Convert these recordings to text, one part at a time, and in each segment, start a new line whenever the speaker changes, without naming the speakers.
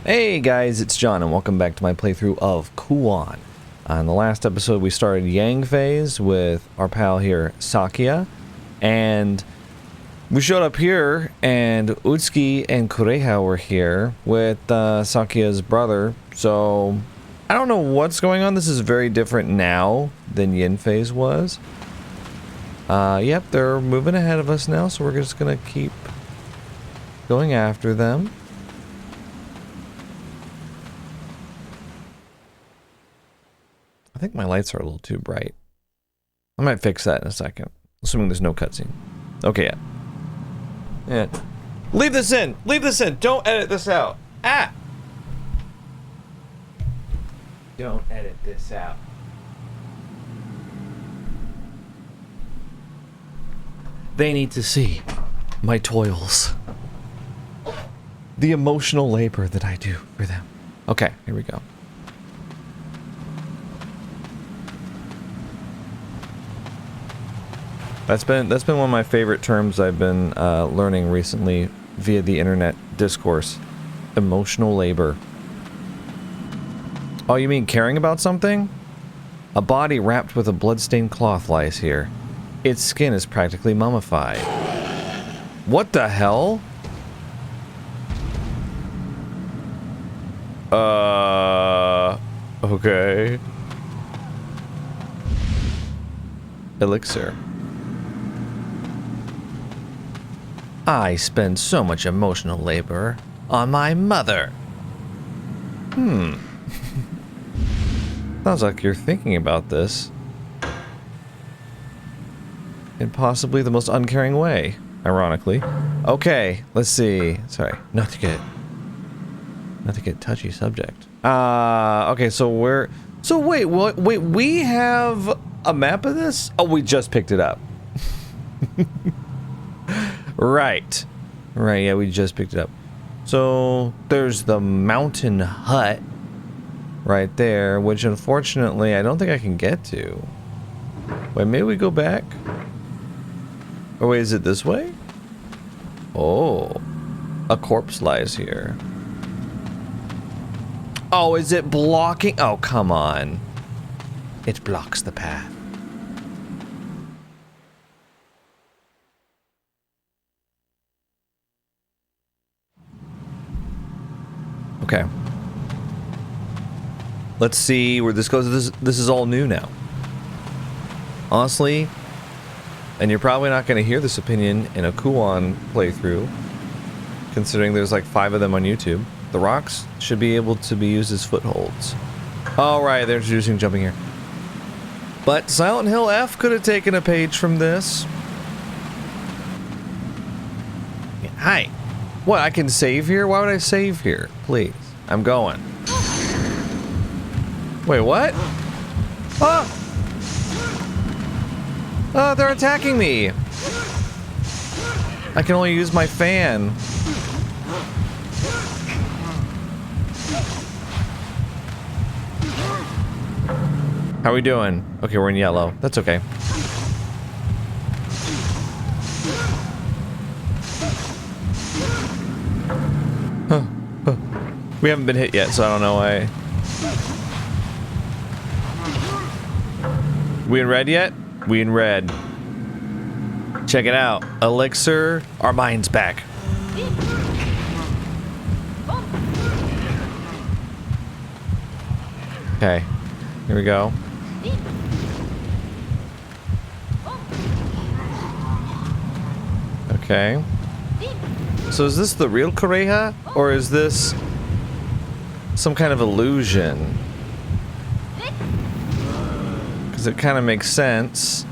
Hey guys, it's John and welcome back to my playthrough of Kuon. In the last episode we started Yang phase with our pal here, Sakia, and we showed up here and Utsuki and Kureha were here with Sakia's brother, so I don't know what's going on. This is very different now than Yin phase was. Yep, they're moving ahead of us now, so we're just gonna keep going after them. I think my lights are a little too bright. I might fix that in a second, assuming there's no cutscene. Okay, yeah. Leave this in! Leave this in! Don't edit this out! Ah! Don't edit this out. They need to see my toils. The emotional labor that I do for them. Okay, here we go. That's been one of my favorite terms I've been learning recently via the internet discourse. Emotional labor. Oh, you mean caring about something? A body wrapped with a bloodstained cloth lies here. Its skin is practically mummified. What the hell? Okay. Elixir. I spend so much emotional labor on my mother. Sounds like you're thinking about this in possibly the most uncaring way, ironically. Okay, let's see. Sorry, not to get touchy subject. Okay, so wait, what? Wait, we have a map of this? Oh, we just picked it up. Right, yeah, we just picked it up. So there's the mountain hut right there, which unfortunately I don't think I can get to. Wait, maybe we go back? Or wait, is it this way? Oh, a corpse lies here. Oh, is it blocking? Oh, come on. It blocks the path. Okay. Let's see where this goes. This is all new now. Honestly, and you're probably not going to hear this opinion in a Kuon playthrough, considering there's like 5 of them on YouTube. The rocks should be able to be used as footholds. All right, they're introducing jumping here. But Silent Hill F could have taken a page from this. Yeah, hi. What, I can save here? Why would I save here? Please. I'm going. Wait, what? Oh! Oh, they're attacking me! I can only use my fan. How are we doing? Okay, we're in yellow. That's okay. We haven't been hit yet, so I don't know why. We in red yet? We in red. Check it out. Elixir. Our mind's back. Okay. Here we go. Okay. So is this the real Kureha? Or is this some kind of illusion? Because it kind of makes sense.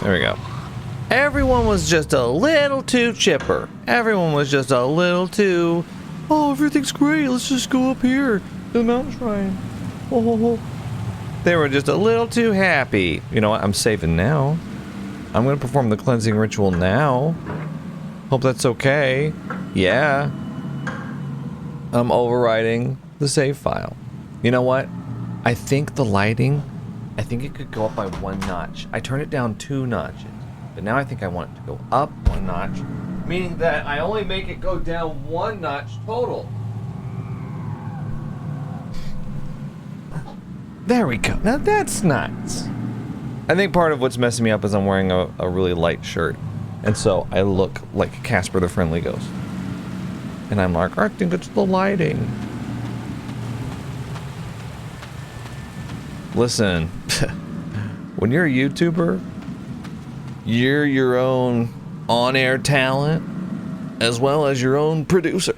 There we go. Everyone was just a little too chipper. Everyone was just a little too... Oh, everything's great. Let's just go up here to the mountain shrine. Oh. They were just a little too happy. You know what? I'm saving now. I'm going to perform the cleansing ritual now. Hope that's okay. Yeah. I'm overriding the save file. You know what? I think the lighting, I think it could go up by 1 notch. I turned it down 2 notches. But now I think I want it to go up 1 notch Meaning that I only make it go down 1 notch total. There we go. Now that's nice. I think part of what's messing me up is I'm wearing a really light shirt. And so I look like Casper the Friendly Ghost. And I'm like, I think it's the lighting. Listen, when you're a YouTuber, you're your own on-air talent, as well as your own producer.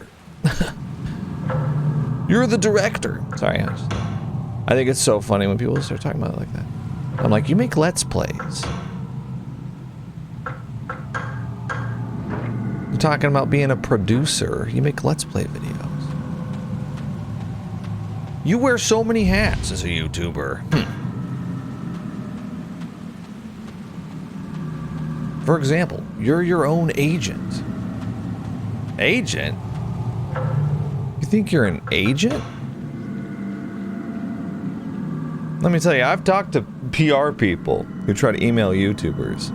You're the director. Sorry, I think it's so funny when people start talking about it like that. I'm like, you make Let's Plays. You're talking about being a producer. You make Let's Play videos. You wear so many hats as a YouTuber. For example, you're your own agent. Agent? You think you're an agent? Let me tell you, I've talked to PR people who try to email YouTubers.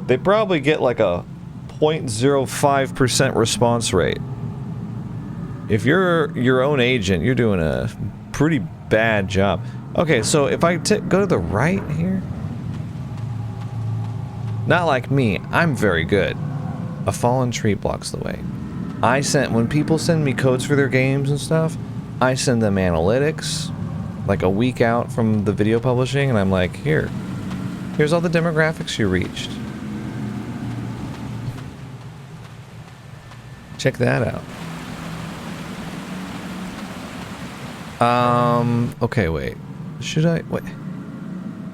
They probably get like a 0.05% response rate. If you're your own agent, you're doing a pretty bad job. Okay, so if I go to the right here... Not like me, I'm very good. A fallen tree blocks the way. When people send me codes for their games and stuff, I send them analytics, like a week out from the video publishing, and I'm like, here's all the demographics you reached. Check that out. Okay, wait. Should I,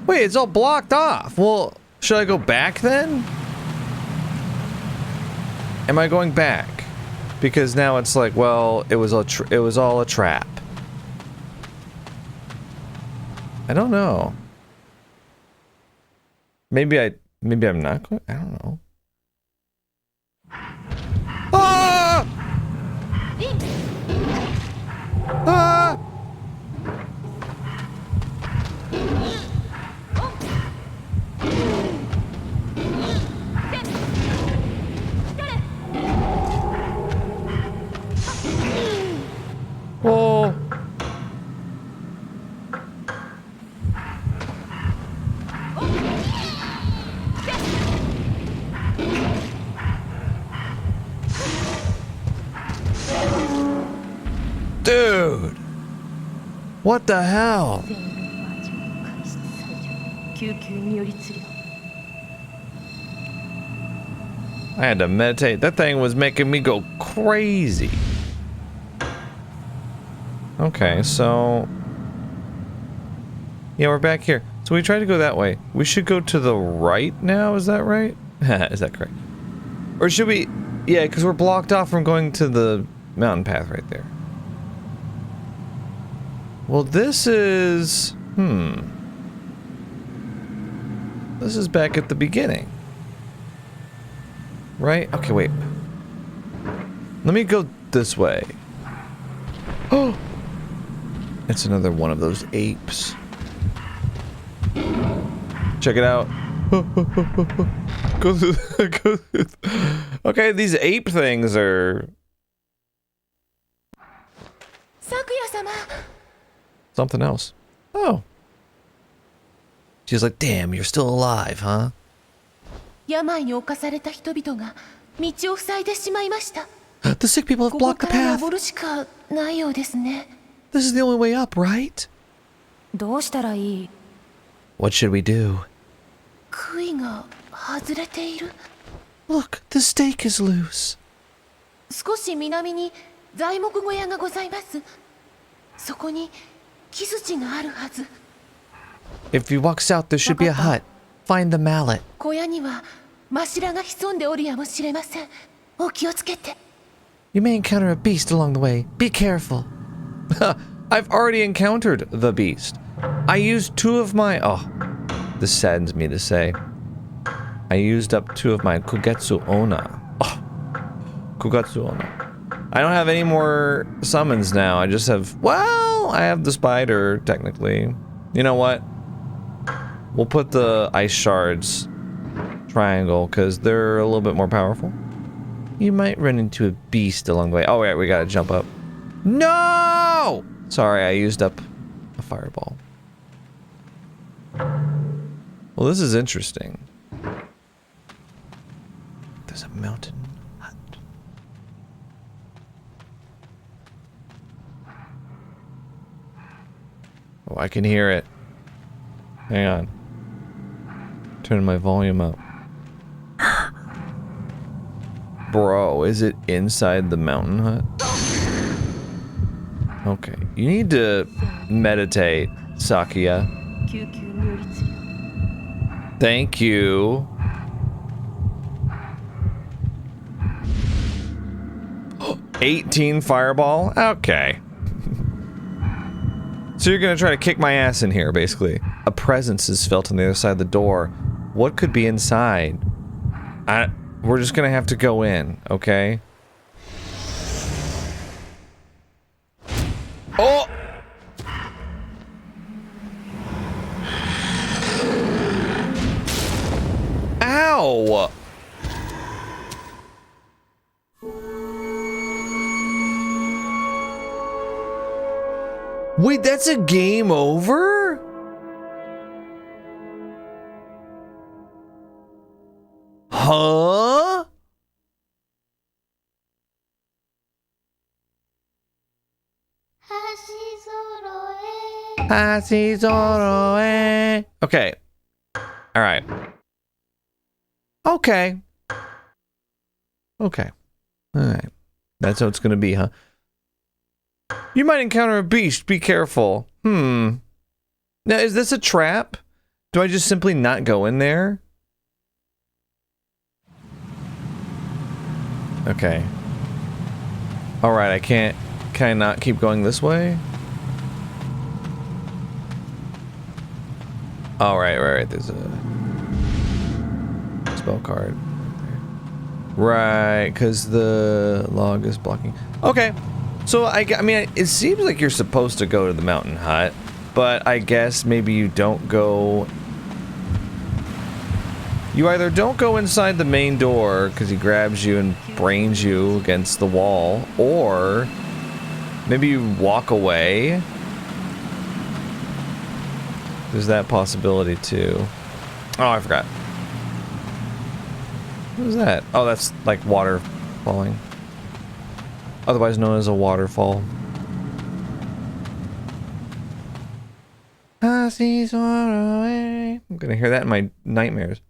wait, it's all blocked off. Well, should I go back then? Am I going back? Because now it's like, well, it was all a trap. I don't know. Maybe I'm not going. I don't know. Ah! Ah! Oh. Dude. What the hell? I had to meditate. That thing was making me go crazy. Okay, so... Yeah, we're back here. So we tried to go that way. We should go to the right now, is that right? Is that correct? Or should we... Yeah, because we're blocked off from going to the mountain path right there. Well, this is... This is back at the beginning. Right? Okay, wait. Let me go this way. Oh! It's another one of those apes. Check it out. Go through, go through. Okay, these ape things are... something else. Oh. She's like, damn, you're still alive, huh? The sick people have blocked the path. This is the only way up, right? What should we do? Look, the stake is loose. If you walk south, there should be a hut. Find the mallet. You may encounter a beast along the way. Be careful. I've already encountered the beast. I used 2 of my... Oh, this saddens me to say. I used up 2 of my Kugetsu Onna. Oh, Kugetsu Onna. I don't have any more summons now. I just have... Well, I have the spider, technically. You know what? We'll put the ice shards triangle, because they're a little bit more powerful. You might run into a beast along the way. Oh, wait, we gotta jump up. No! Sorry, I used up a fireball. Well, this is interesting. There's a mountain hut. Oh, I can hear it. Hang on. Turning my volume up. Bro, is it inside the mountain hut? Okay. You need to meditate, Sakia. Thank you. 18 fireball? Okay. So you're gonna try to kick my ass in here, basically. A presence is felt on the other side of the door. What could be inside? We're just gonna have to go in, okay? Oh! Ow! Wait, that's a game over? Huh? Okay. Alright. Okay. Okay. Alright. That's how it's gonna be, huh? You might encounter a beast. Be careful. Now, is this a trap? Do I just simply not go in there? Okay. Alright, I can't... Can I not keep going this way? Oh, right. There's a... spell card. Right, because the log is blocking. Okay. So, I mean, it seems like you're supposed to go to the mountain hut, but I guess maybe you don't go... You either don't go inside the main door, because he grabs you and brains you against the wall, or maybe you walk away. There's that possibility, too. Oh, I forgot. What is that? Oh, that's like water falling. Otherwise known as a waterfall. I see far away. I'm gonna hear that in my nightmares.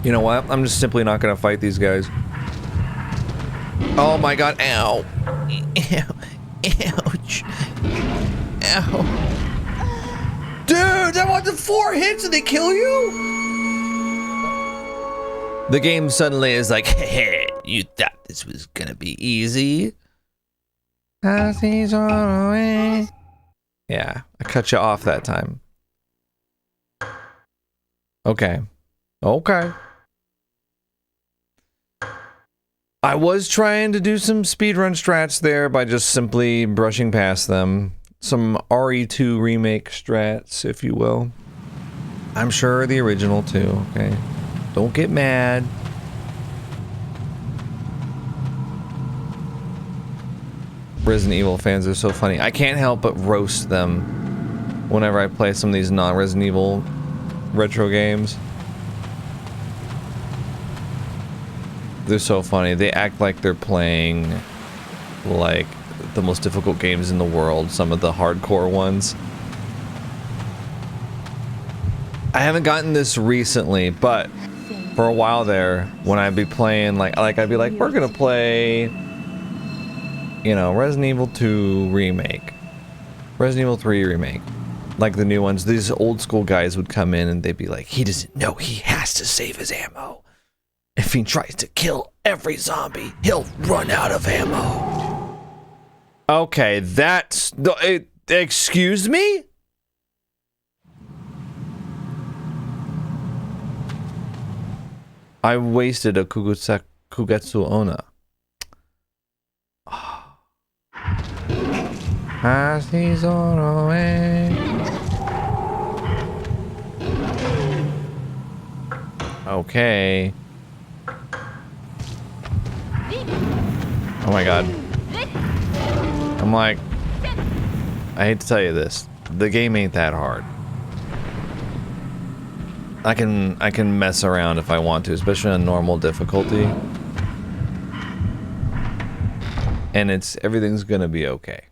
You know what? I'm just simply not gonna fight these guys. Oh my god, ow. Ow. Ouch. Ow. Dude, that wasn't 4 hits and they kill you? The game suddenly is like, hey, you thought this was gonna be easy? I see far away. Yeah, I cut you off that time. Okay. Okay. I was trying to do some speedrun strats there by just simply brushing past them. Some RE2 remake strats, if you will. I'm sure the original too, okay? Don't get mad. Resident Evil fans are so funny. I can't help but roast them whenever I play some of these non-Resident Evil retro games. They're so funny. They act like they're playing like the most difficult games in the world, some of the hardcore ones. I haven't gotten this recently, but for a while there, when I'd be playing, like I'd be like, we're gonna play, you know, Resident Evil 2 Remake, Resident Evil 3 Remake, like the new ones. These old school guys would come in and they'd be like, he doesn't know he has to save his ammo. If he tries to kill every zombie, he'll run out of ammo. Okay, that's... excuse me? I wasted a Kugetsu Onna. As he's on away. Okay. Oh my god. I'm like, I hate to tell you this. The game ain't that hard. I can mess around if I want to, especially on normal difficulty. And everything's gonna be okay.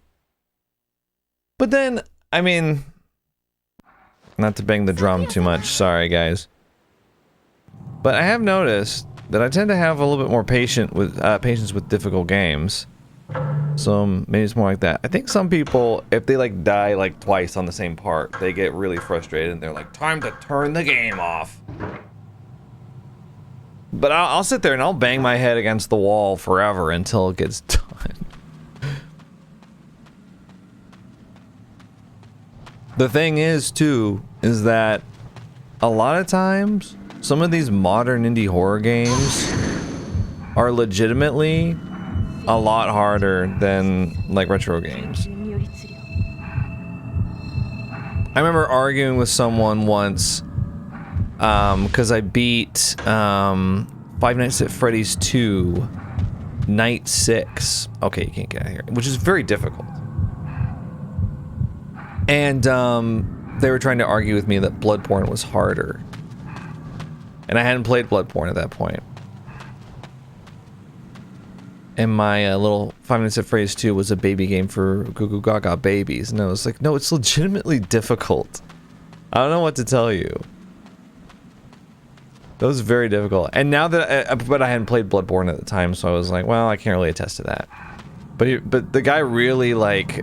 But then, I mean, not to bang the drum too much, sorry guys. But I have noticed that I tend to have a little bit more patience with difficult games. So maybe it's more like that. I think some people, if they like die like twice on the same part, they get really frustrated and they're like, time to turn the game off. But I'll sit there and I'll bang my head against the wall forever until it gets done. The thing is, too, is that a lot of times, some of these modern indie horror games are legitimately a lot harder than, like, retro games. I remember arguing with someone once, because I beat, Five Nights at Freddy's 2, Night 6. Okay, you can't get out of here. Which is very difficult. And, they were trying to argue with me that Bloodborne was harder. And I hadn't played Bloodborne at that point. And my little Five Nights at Freddy's 2 was a baby game for Goo Goo Gaga babies. And I was like, no, it's legitimately difficult. I don't know what to tell you. That was very difficult. And now that but I hadn't played Bloodborne at the time, so I was like, well, I can't really attest to that. But the guy really, like,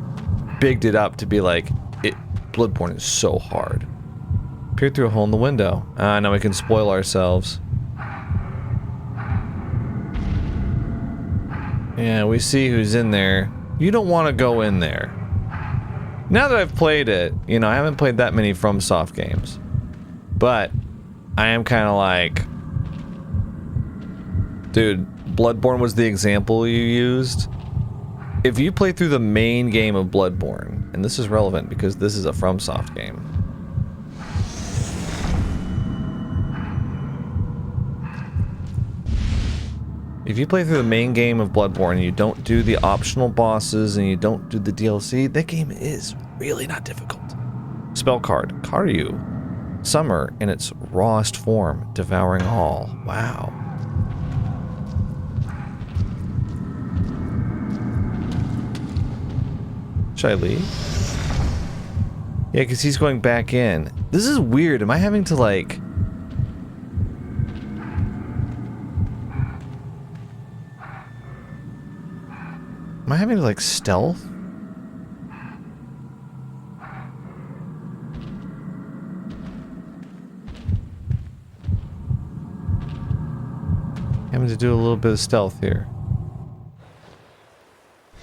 bigged it up to be like, Bloodborne is so hard. Peered through a hole in the window. Now we can spoil ourselves. Yeah, we see who's in there. You don't want to go in there. Now that I've played it, you know, I haven't played that many FromSoft games. But I am kind of like, dude, Bloodborne was the example you used. If you play through the main game of Bloodborne, and this is relevant because this is a FromSoft game. If you play through the main game of Bloodborne and you don't do the optional bosses and you don't do the DLC, that game is really not difficult. Spell card, Karyu. Summer in its rawest form, devouring all. Wow. Should I leave? Yeah, because he's going back in. This is weird. Am I having to, like... Am I having to, like, stealth? Having to do a little bit of stealth here.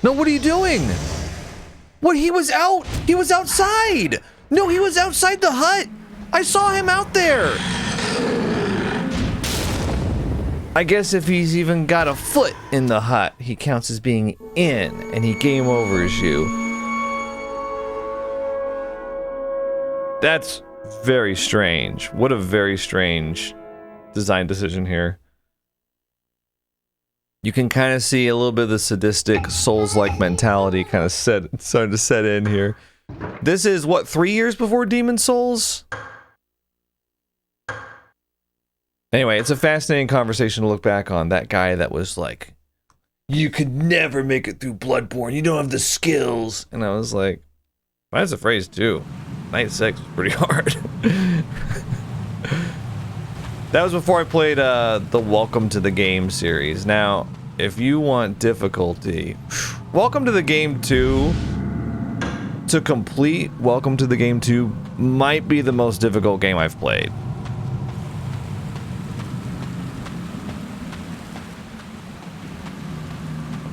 No, what are you doing? What? He was out! He was outside! No, he was outside the hut! I saw him out there! I guess if he's even got a foot in the hut, he counts as being in, and he game overs you. That's very strange. What a very strange design decision here. You can kind of see a little bit of the sadistic, Souls-like mentality kind of starting to set in here. This is, what, 3 years before Demon's Souls? Anyway, it's a fascinating conversation to look back on. That guy that was like, you could never make it through Bloodborne, you don't have the skills. And I was like, that's a phrase too. Night 6 was pretty hard. That was before I played the Welcome to the Game series. Now, if you want difficulty, Welcome to the Game 2, to complete Welcome to the Game 2 might be the most difficult game I've played.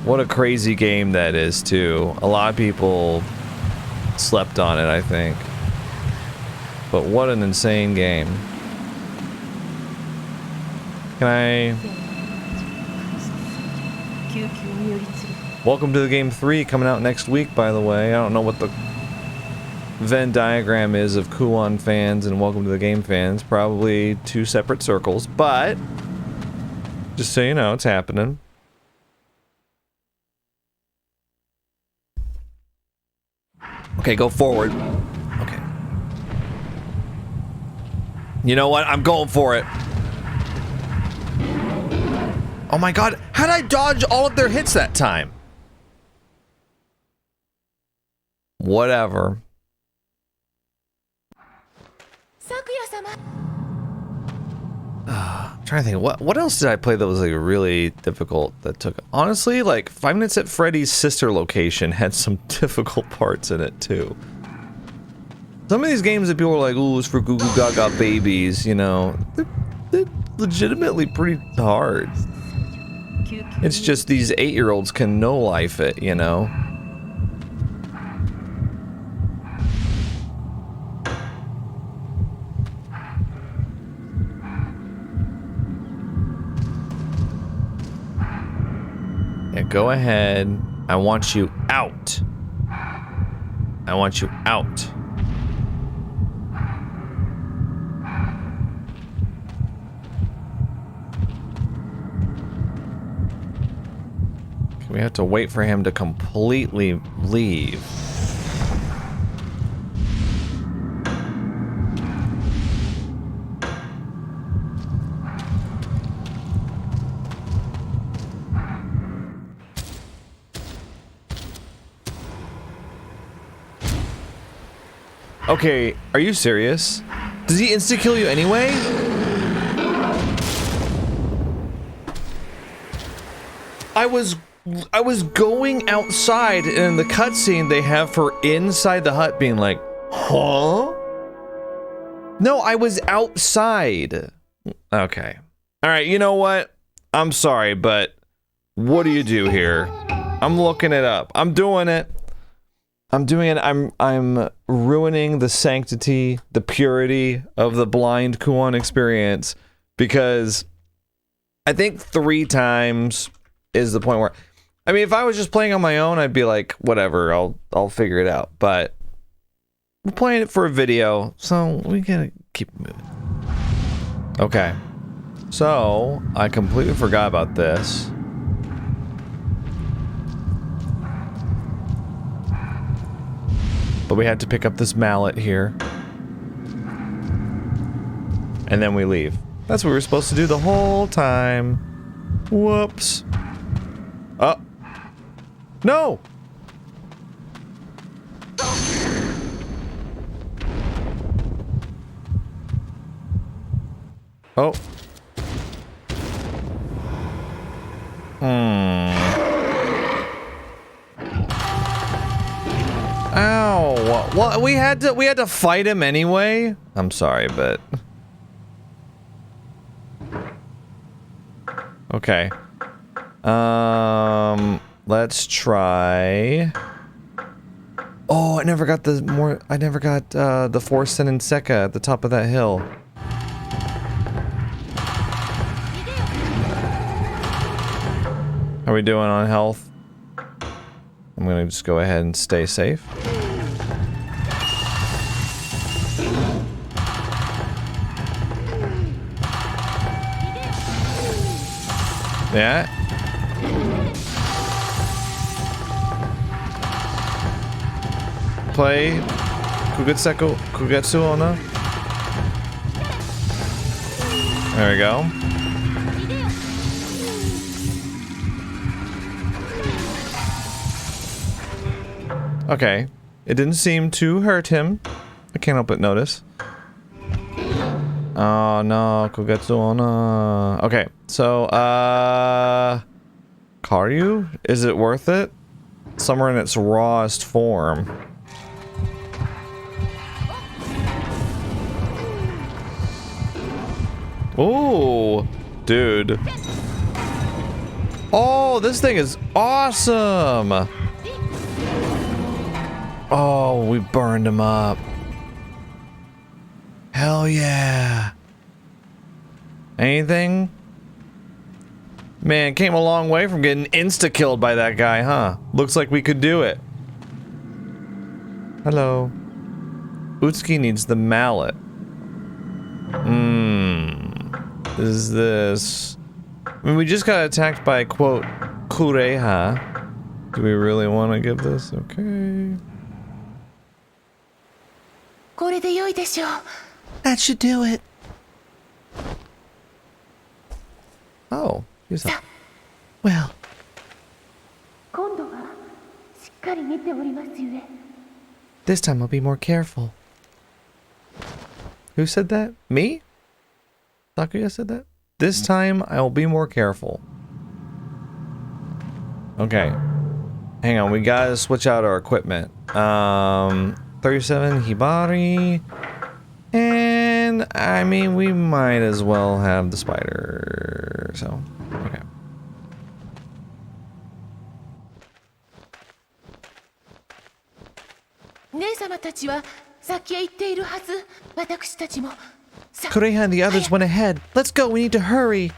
What a crazy game that is, too. A lot of people slept on it, I think. But what an insane game. Can I... Welcome to the Game 3 coming out next week, by the way. I don't know what the Venn diagram is of Kuon fans and Welcome to the Game fans. Probably two separate circles, but just so you know, it's happening. Okay, go forward. Okay. You know what? I'm going for it. Oh my god, how'd I dodge all of their hits that time? Whatever. I'm trying to think, what else did I play that was like really difficult that took... Honestly, like 5 Nights at Freddy's sister location had some difficult parts in it too. Some of these games that people are like, ooh, it's for goo goo gaga babies, you know, they're legitimately pretty hard. It's just these 8-year-olds can no-life it, you know? Yeah, go ahead. I want you out. I want you out. We have to wait for him to completely leave. Okay, are you serious? Does he insta-kill you anyway? I was going outside, and in the cutscene they have her inside the hut being like, huh? No, I was outside. Okay. Alright, you know what? I'm sorry, but what do you do here? I'm looking it up. I'm doing it. I'm doing it. I'm ruining the sanctity, the purity of the blind Kuon experience, because I think 3 times is the point where, I mean, if I was just playing on my own, I'd be like, whatever, I'll figure it out. But we're playing it for a video, so we gotta keep moving. Okay. So, I completely forgot about this. But we had to pick up this mallet here. And then we leave. That's what we were supposed to do the whole time. Whoops. Oh. No! Oh. Ow. Well, we had to fight him anyway. I'm sorry, but okay. Let's try. Oh, I never got the Force Sin and Sekka at the top of that hill. How are we doing on health? I'm gonna just go ahead and stay safe. Yeah. Play Kugetsu Onna. There we go. Okay. It didn't seem to hurt him. I can't help but notice. Oh no, Kugetsu Onna. Okay, so Karyu? Is it worth it? Somewhere in its rawest form. Ooh, dude. Oh, this thing is awesome. Oh, we burned him up. Hell yeah. Anything? Man, came a long way from getting insta-killed by that guy, huh? Looks like we could do it. Hello. Utsuki needs the mallet. Is this... I mean, we just got attacked by, quote, Kureha. Do we really want to give this? Okay. That should do it. Oh, he's up. Well. This time I'll be more careful. Who said that? Me? Sakuya said that? This time I'll be more careful. Okay. Hang on, we gotta switch out our equipment. 37 Hibari. And I mean, we might as well have the spider. So, okay. Kureha and the others went ahead. Let's go, we need to hurry.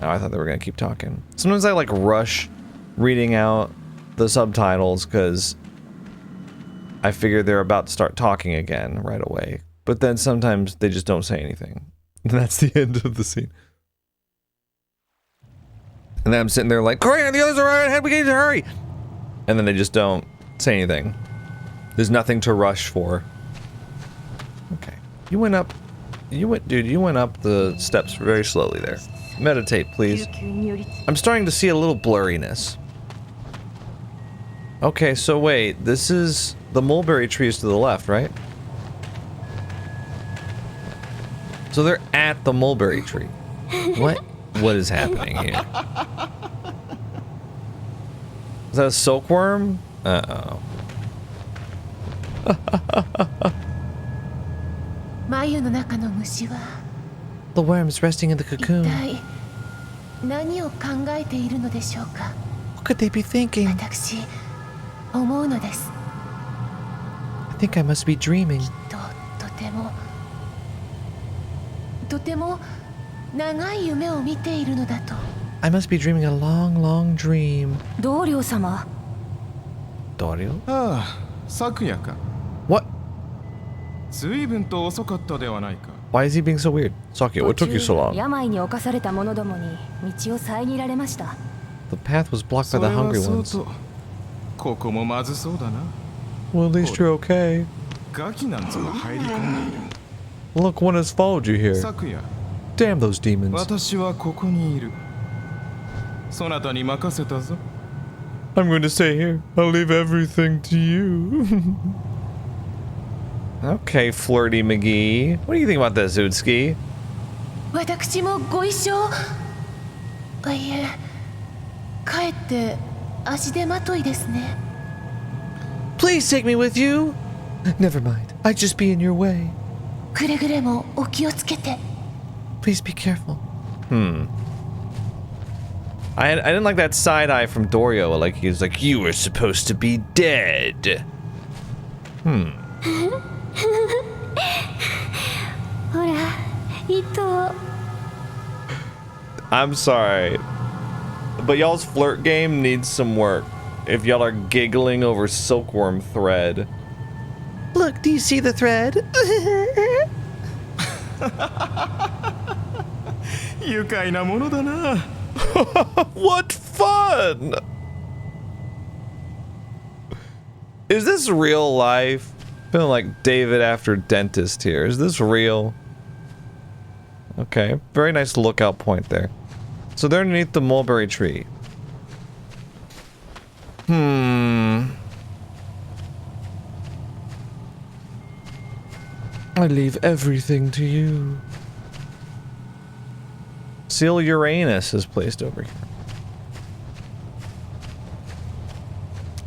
Oh, I thought they were gonna keep talking. Sometimes I like rush reading out the subtitles because I figure they're about to start talking again right away. But then sometimes they just don't say anything. And that's the end of the scene. And then I'm sitting there like, Kureha and the others are right ahead, we need to hurry. And then they just don't say anything. There's nothing to rush for. Okay. You went up the steps very slowly there. Meditate, please. I'm starting to see a little blurriness. Okay, so wait, this is the mulberry trees to the left, right? So they're at the mulberry tree. What is happening here? Is that a silkworm? Uh-oh. The worm's resting in the cocoon. What could they be thinking? I think I must be dreaming. I must be dreaming a long, long dream. Dorio-sama. Dorio?
Ah, Sakuya-ka.
What? Why is he being so weird? Sakuya, what took you so long? The path was blocked by the hungry ones. Well, at least you're okay. Look, one has followed you here. Damn those demons. I'm going to stay here. I'll leave everything to you. Okay, Flirty McGee. What do you think about this, Utsuki? Please take me with you. Never mind. I'd just be in your way. Please be careful. I didn't like that side eye from Dorio. Like he was like, you were supposed to be dead. I'm sorry, but y'all's flirt game needs some work. If y'all are giggling over silkworm thread. Look, do you see the thread? What fun! Is this real life? Feeling like David after dentist here. Is this real? Okay, very nice lookout point there. So they're underneath the mulberry tree. I leave everything to you. Seal Uranus is placed over here.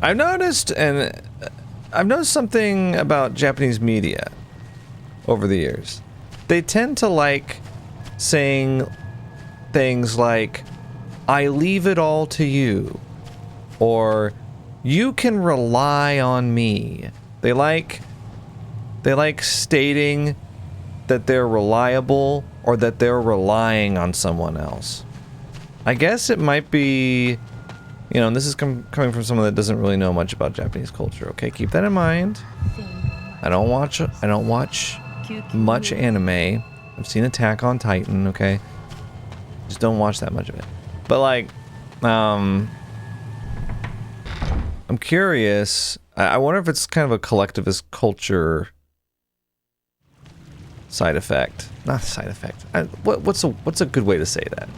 I've noticed something about Japanese media over the years. They tend to like saying things like, I leave it all to you, or you can rely on me. They like stating that they're reliable or that they're relying on someone else. I guess it might be, you know, and this is coming from someone that doesn't really know much about Japanese culture. Okay, keep that in mind. I don't watch much anime. I've seen Attack on Titan, okay? Just don't watch that much of it. But like, I'm curious. I wonder if it's kind of a collectivist culture side effect. Not side effect. What's a good way to say that?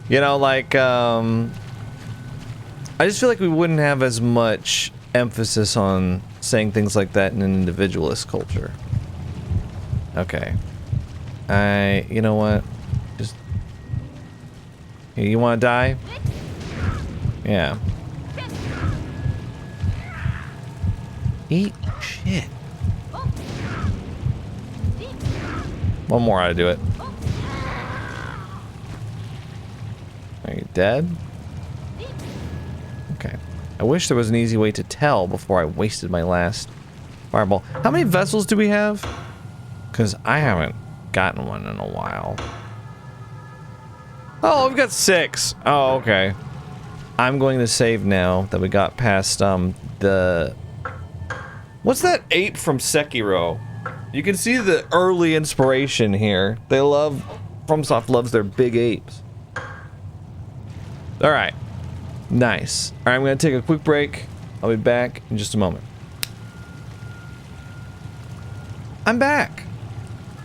You know, like, I just feel like we wouldn't have as much emphasis on saying things like that in an individualist culture. Okay. You know what? Just... You want to die? Yeah. Eat shit. One more ought to do it. Are you dead? Okay. I wish there was an easy way to tell before I wasted my last fireball. How many vessels do we have? Because I haven't gotten one in a while. Oh, we've got 6. Oh, okay. I'm going to save now that we got past, the... What's that ape from Sekiro? You can see the early inspiration here. They love... FromSoft loves their big apes. Alright. Nice. Alright, I'm going to take a quick break. I'll be back in just a moment. I'm back!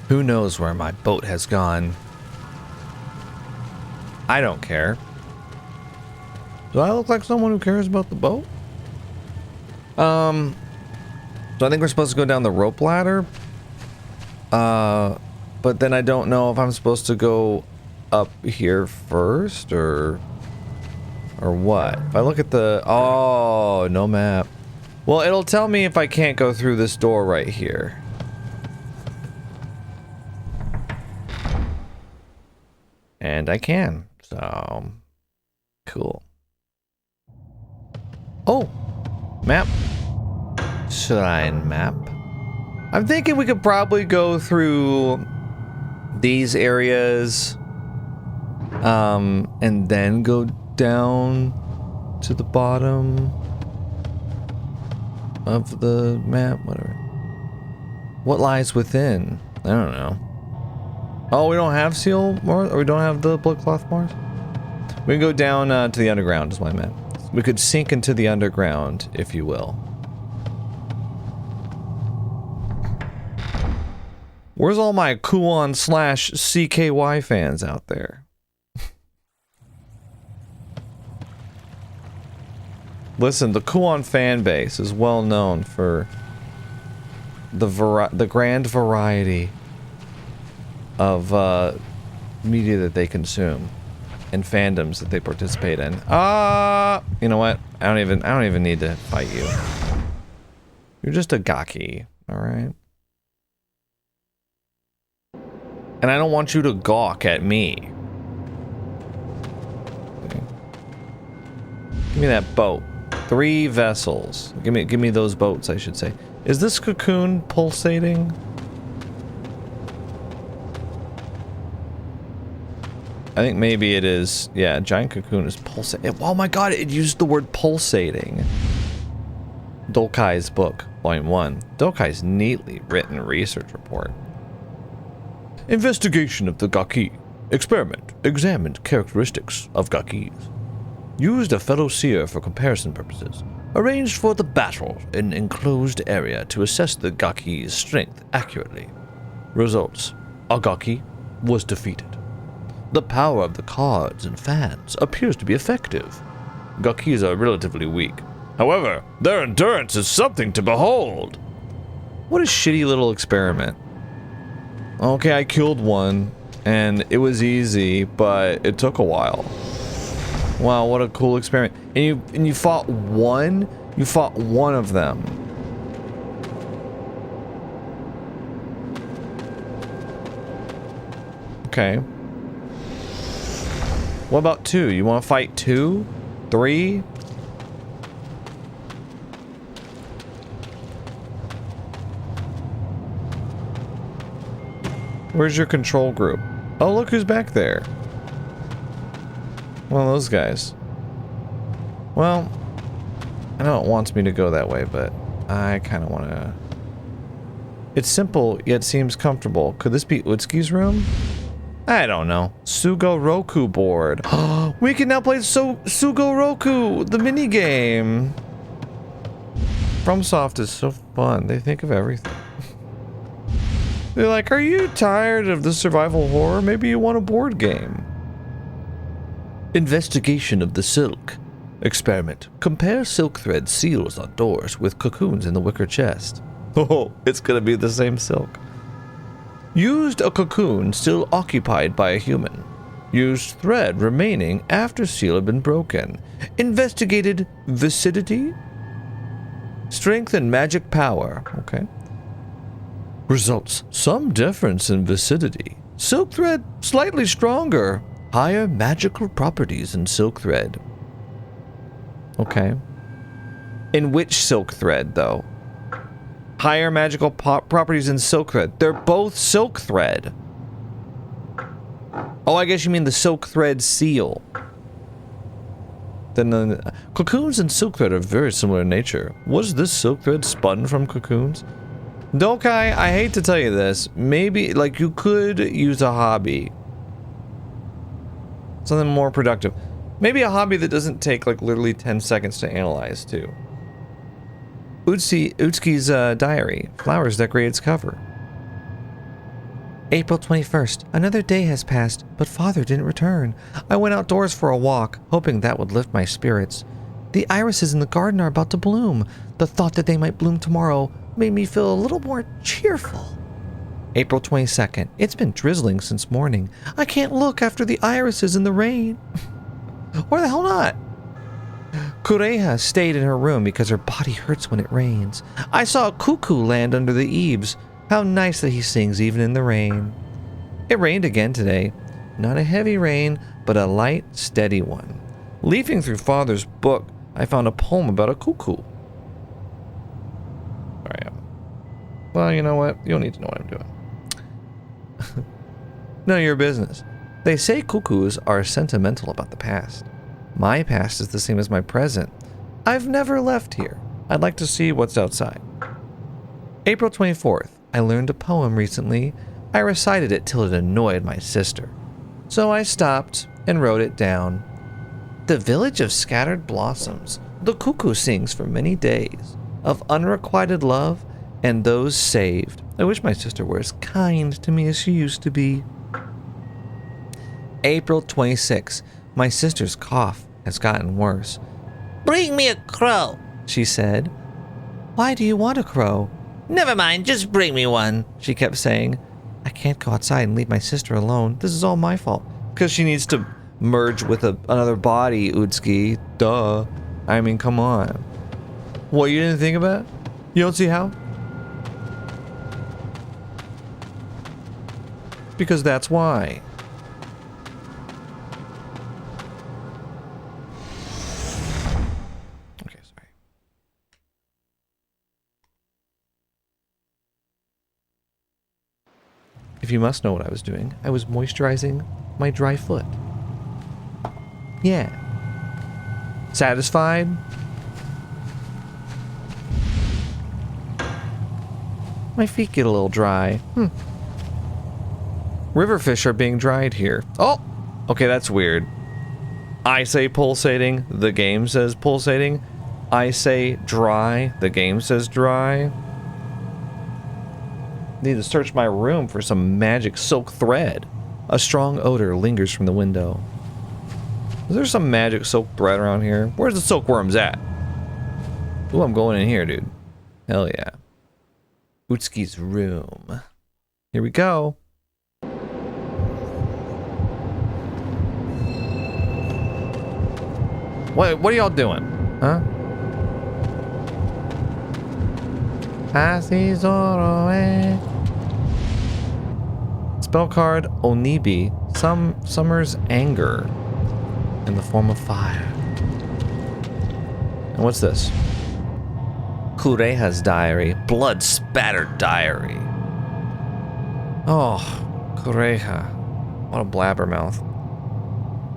Who knows where my boat has gone? I don't care. Do I look like someone who cares about the boat? So I think we're supposed to go down the rope ladder. But then I don't know if I'm supposed to go up here first or what. If I look at the... Oh, no map. Well, it'll tell me if I can't go through this door right here. And I can. So... Cool. Oh! Map. Shrine map. I'm thinking we could probably go through these areas and then go down to the bottom of the map, whatever. What lies within? I don't know. Oh, we don't have seal Mars, or we don't have the blood cloth Mars? We can go down to the underground is what I meant. We could sink into the underground, if you will. Where's all my Kuon / CKY fans out there? Listen, the Kuon fan base is well known for the grand variety of media that they consume and fandoms that they participate in. You know what? I don't even need to fight you. You're just a gaki, all right? And I don't want you to gawk at me. Okay. Give me that boat. 3 vessels. Give me those boats, I should say. Is this cocoon pulsating? I think maybe it is. Yeah, giant cocoon is pulsating. Oh my god, it used the word pulsating. Dokai's book, Volume 1. Dokai's neatly written research report. Investigation of the Gaki. Experiment. Examined characteristics of Gakis. Used a fellow seer for comparison purposes. Arranged for the battle in enclosed area to assess the Gaki's strength accurately. Results. A Gaki was defeated. The power of the cards and fans appears to be effective. Gakis are relatively weak. However, their endurance is something to behold. What a shitty little experiment. Okay, I killed one, and it was easy, but it took a while. Wow, what a cool experiment. And you fought one? You fought one of them. Okay. What about 2? You want to fight 2? 3? Where's your control group? Oh, look who's back there. One of those guys. Well, I know it wants me to go that way, but I kind of want to It's simple, yet seems comfortable. Could this be Utsuki's room? I don't know. Sugo Roku board. We can now play Sugo Roku, the mini game. FromSoft is so fun. They think of everything. They're like, are you tired of the survival horror? Maybe you want a board game. Investigation of the silk. Experiment. Compare silk thread seals on doors with cocoons in the wicker chest. Oh, it's gonna be the same silk. Used a cocoon still occupied by a human. Used thread remaining after seal had been broken. Investigated viscidity. Strength and magic power. Okay. Results. Some difference in viscidity. Silk thread slightly stronger. Higher magical properties in silk thread. Okay. In which silk thread, though? Higher magical properties in silk thread. They're both silk thread. Oh, I guess you mean the silk thread seal. Then the cocoons and silk thread are very similar in nature. Was this silk thread spun from cocoons? Dokai, I hate to tell you this. Maybe, like, you could use a hobby. Something more productive. Maybe a hobby that doesn't take, like, literally 10 seconds to analyze, too. Utsuki's diary. Flowers decorate its cover. April 21st. Another day has passed, but father didn't return. I went outdoors for a walk, hoping that would lift my spirits. The irises in the garden are about to bloom. The thought that they might bloom tomorrow made me feel a little more cheerful. April 22nd. It's been drizzling since morning. I can't look after the irises in the rain. Why the hell not? Kureha stayed in her room because her body hurts when it rains. I saw a cuckoo land under the eaves. How nice that he sings even in the rain. It rained again today. Not a heavy rain, but a light, steady one. Leafing through father's book, I found a poem about a cuckoo. Well, you know what? You don't need to know what I'm doing. None of your business. They say cuckoos are sentimental about the past. My past is the same as my present. I've never left here. I'd like to see what's outside. April 24th. I learned a poem recently. I recited it till it annoyed my sister. So I stopped and wrote it down. The village of scattered blossoms. The cuckoo sings for many days. Of unrequited love and those saved. I wish my sister were as kind to me as she used to be. April 26th. My sister's cough has gotten worse. Bring me a crow, she said. Why do you want a crow? Never mind, just bring me one, she kept saying. I can't go outside and leave my sister alone. This is all my fault. Because she needs to merge with another body, Utsuki. Duh. I mean, come on. What, you didn't think about it? You don't see how? Because that's why. Okay, sorry. If you must know what I was doing, I was moisturizing my dry foot. Yeah. Satisfied? My feet get a little dry. River fish are being dried here. Oh! Okay, that's weird. I say pulsating, the game says pulsating. I say dry, the game says dry. Need to search my room for some magic silk thread. A strong odor lingers from the window. Is there some magic silk thread around here? Where's the silkworms at? Ooh, I'm going in here, dude. Hell yeah. Utsuki's room. Here we go. What are y'all doing? Huh? I see Zoro. Spell card Onibi. Summer's anger in the form of fire. And what's this? Kureha's diary. Blood spattered diary. Oh, Kureha. What a blabbermouth.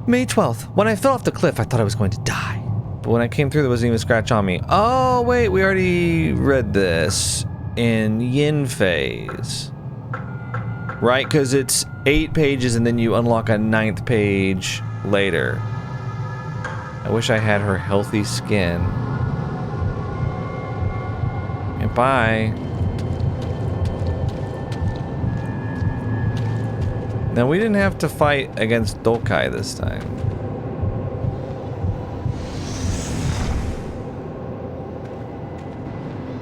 May 12th. When I fell off the cliff, I thought I was going to die. But when I came through, there wasn't even a scratch on me. Oh, wait, we already read this. in yin phase. Right? Because it's 8 pages and then you unlock a 9th page later. I wish I had her healthy skin. And bye. Now we didn't have to fight against Dokai this time.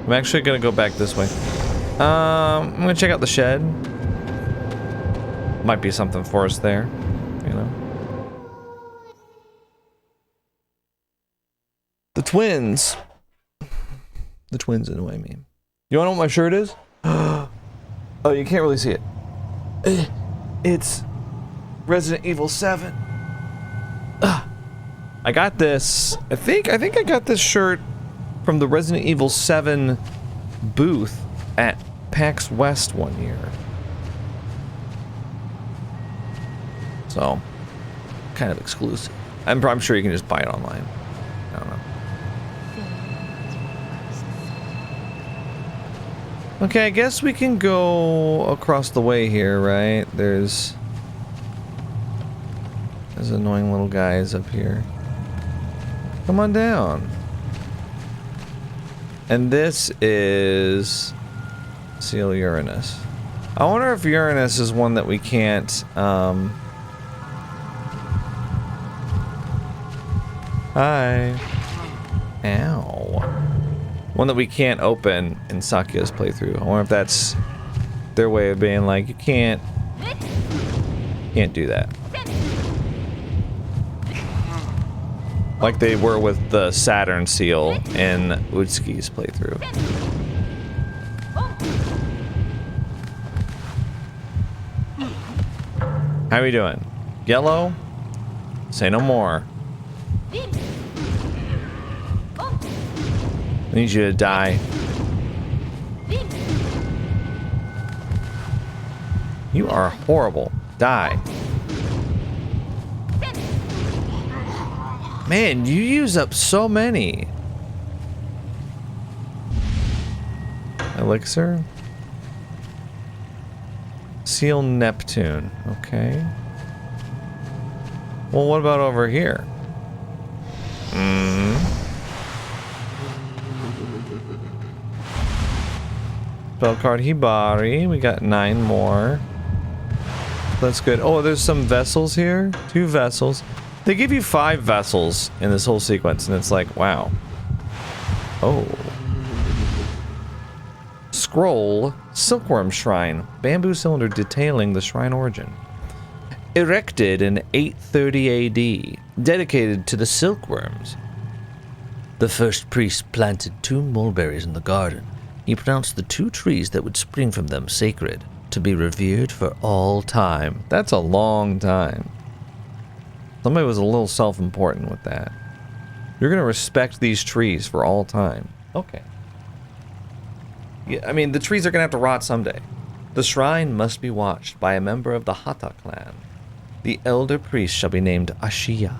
I'm actually gonna go back this way. I'm gonna check out the shed. Might be something for us there, you know. The twins. The twins annoy me. You wanna know what my shirt is? Oh, you can't really see it. It's Resident Evil 7. I got this. I think I got this shirt from the Resident Evil 7 booth at PAX West one year. So, kind of exclusive. I'm sure you can just buy it online. I don't know. Okay, I guess we can go across the way here, right? There's annoying little guys up here. Come on down. And this is Seal Uranus. I wonder if Uranus is one that we can't, Hi. Ow. One that we can't open in Sakuya's playthrough. I wonder if that's their way of being like, you can't do that. Like they were with the Saturn seal in Utsuki's playthrough. How are we doing? Yellow? Say no more. I need you to die. You are horrible. Die. Man, you use up so many. Elixir. Seal Neptune. Okay. Well, what about over here? Spell card Hibari. We got 9 more. That's good. Oh, there's some vessels here. 2 vessels. They give you 5 vessels in this whole sequence, and it's like, wow. Oh. Scroll, Silkworm Shrine. Bamboo cylinder detailing the shrine origin. Erected in 830 AD. Dedicated to the silkworms. The first priest planted 2 mulberries in the garden. He pronounced the 2 trees that would spring from them sacred, to be revered for all time. That's a long time. Somebody was a little self-important with that. You're gonna respect these trees for all time. Okay. Yeah, I mean, the trees are gonna have to rot someday. The shrine must be watched by a member of the Hata clan. The elder priest shall be named Ashiya.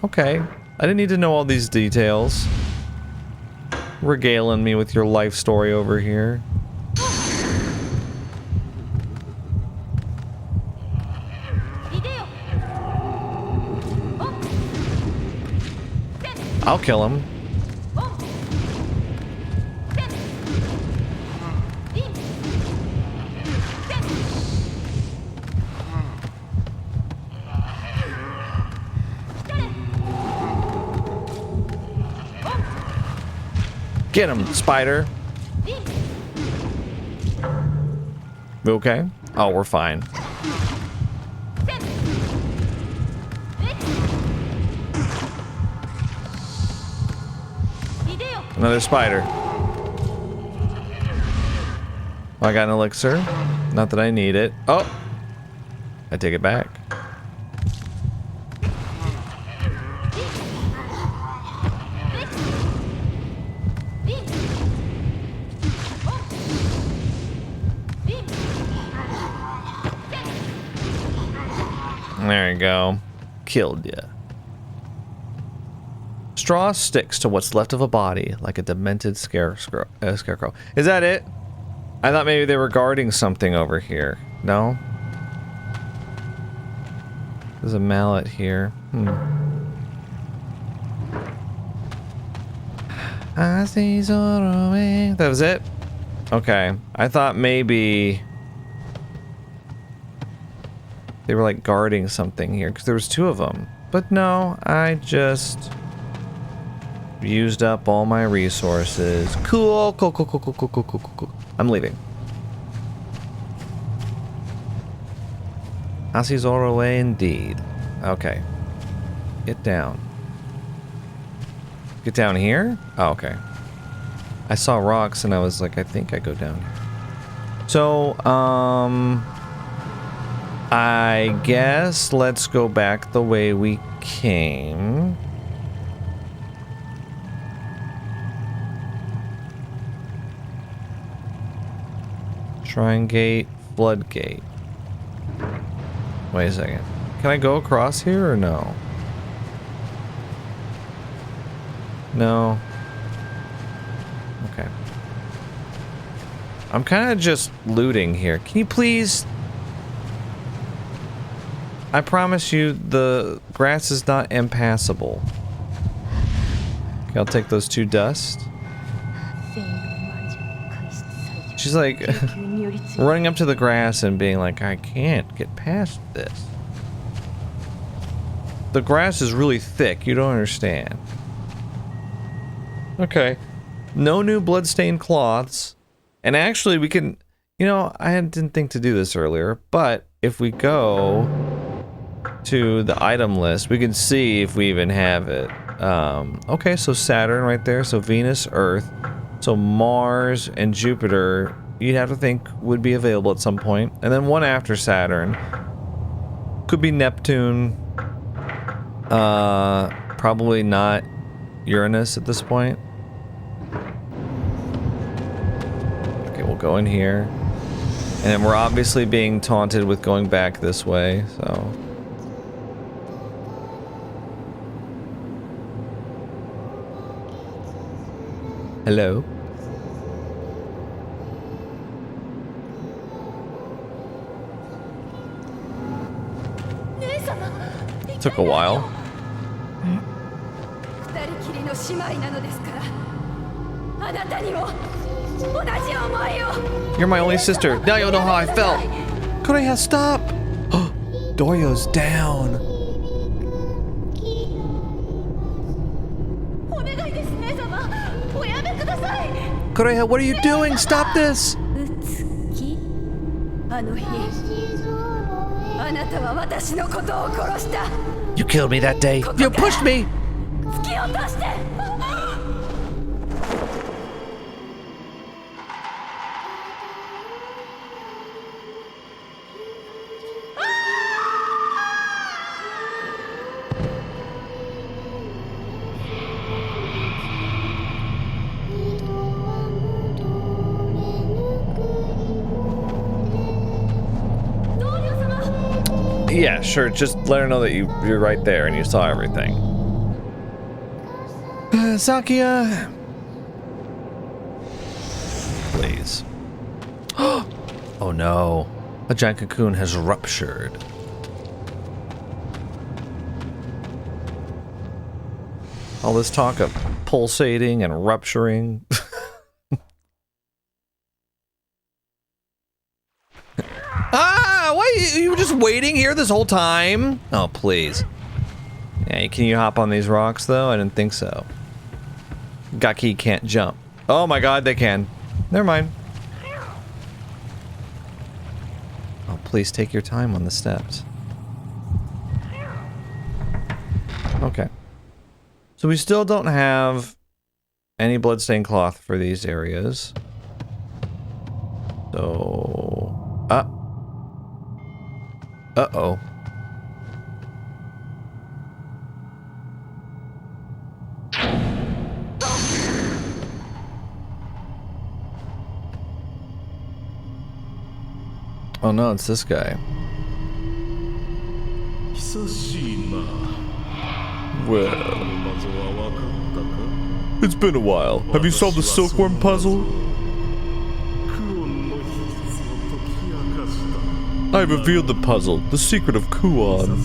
Okay. I didn't need to know all these details. Regaling me with your life story over here. I'll kill him. Get him, spider. We okay? Oh, we're fine. Another spider. Oh, I got an elixir. Not that I need it. Oh! I take it back. There you go. Killed ya. Straw sticks to what's left of a body like a demented scarecrow. Is that it? I thought maybe they were guarding something over here. No? There's a mallet here. I see Zoroark. That was it? Okay. I thought maybe they were like guarding something here because there was two of them. But no, I just used up all my resources. Cool. I'm leaving. I see Zoroark indeed. Okay. Get down. Get down here? Oh, okay. I saw rocks and I was like, I think I go down here. So, I guess let's go back the way we came. Shrine gate, floodgate. Wait a second. Can I go across here or no? No. Okay. I'm kind of just looting here. Can you please? I promise you the grass is not impassable. Okay, I'll take those 2 dust. She's like running up to the grass and being like, I can't get past this. The grass is really thick. You don't understand. Okay. No new bloodstained cloths. And actually we can, you know, I didn't think to do this earlier, but if we go to the item list, we can see if we even have it. Okay, so Saturn right there. So Venus, Earth. So Mars and Jupiter, you'd have to think would be available at some point. And then one after Saturn. Could be Neptune. Probably not Uranus at this point. Okay, we'll go in here. And then we're obviously being taunted with going back this way, so... Hello? Took a while. You're my only sister. Now you'll know how I felt. Kureha, stop! Doyo's down. Kureha, what are you doing? Stop this! You killed me that day. You pushed me! Yeah, sure. Just let her know that you're right there and you saw everything. Sakia! Please. Oh no. A giant cocoon has ruptured. All this talk of pulsating and rupturing. Ah! Why you were just waiting here this whole time? Oh, please. Yeah, can you hop on these rocks, though? I didn't think so. Gaki can't jump. Oh my god, they can. Never mind. Oh, please take your time on the steps. Okay. So we still don't have any bloodstained cloth for these areas. So... Uh-oh. Oh no, it's this guy. Well, it's been a while. Have you solved the silkworm puzzle? I revealed the puzzle, the secret of Kuon.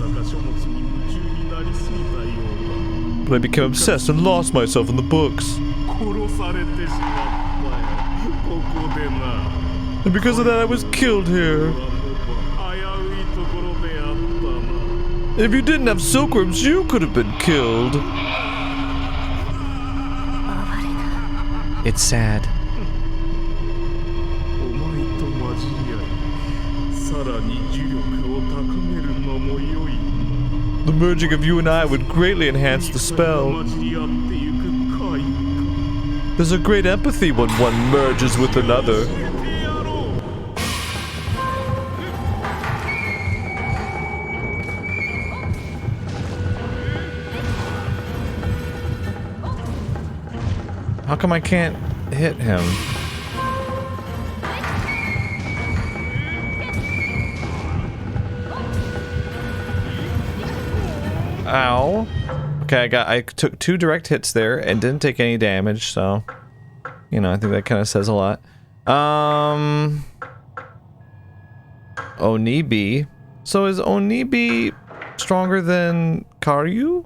But I became obsessed and lost myself in the books. And because of that, I was killed here. If you didn't have silkworms, you could have been killed. It's sad. The merging of you and I would greatly enhance the spell. There's a great empathy when one merges with another. How come I can't hit him? Ow. Okay, I took 2 direct hits there and didn't take any damage, so you know, I think that kind of says a lot. Onibi. So is Onibi stronger than Karyu?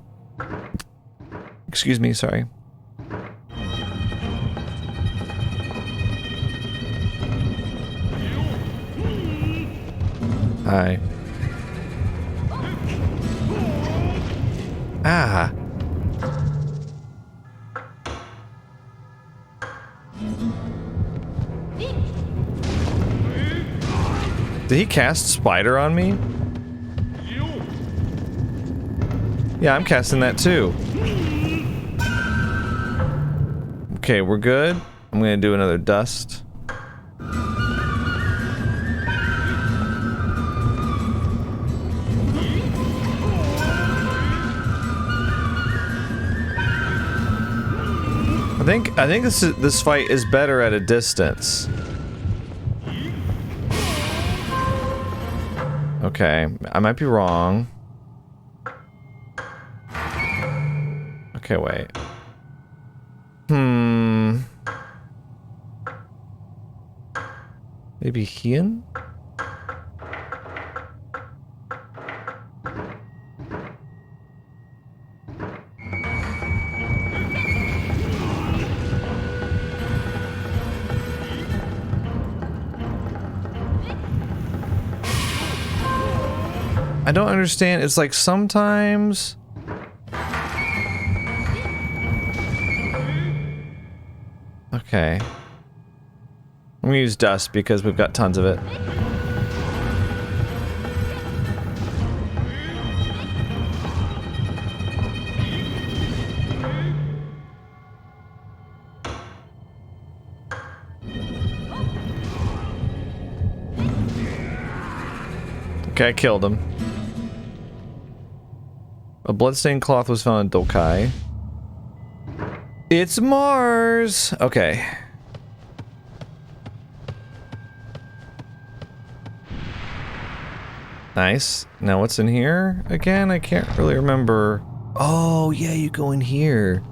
Excuse me, sorry. Hi. Ah. Did he cast Spider on me? Yeah, I'm casting that too. Okay, we're good. I'm gonna do another dust. I think this fight is better at a distance. Okay, I might be wrong. Okay, wait. Maybe Hien? I don't understand. It's like sometimes... Okay. I'm gonna use dust because we've got tons of it. Okay, I killed him. A bloodstained cloth was found in Dokai. It's Mars! Okay. Nice. Now what's in here? Again, I can't really remember. Oh, yeah, you go in here.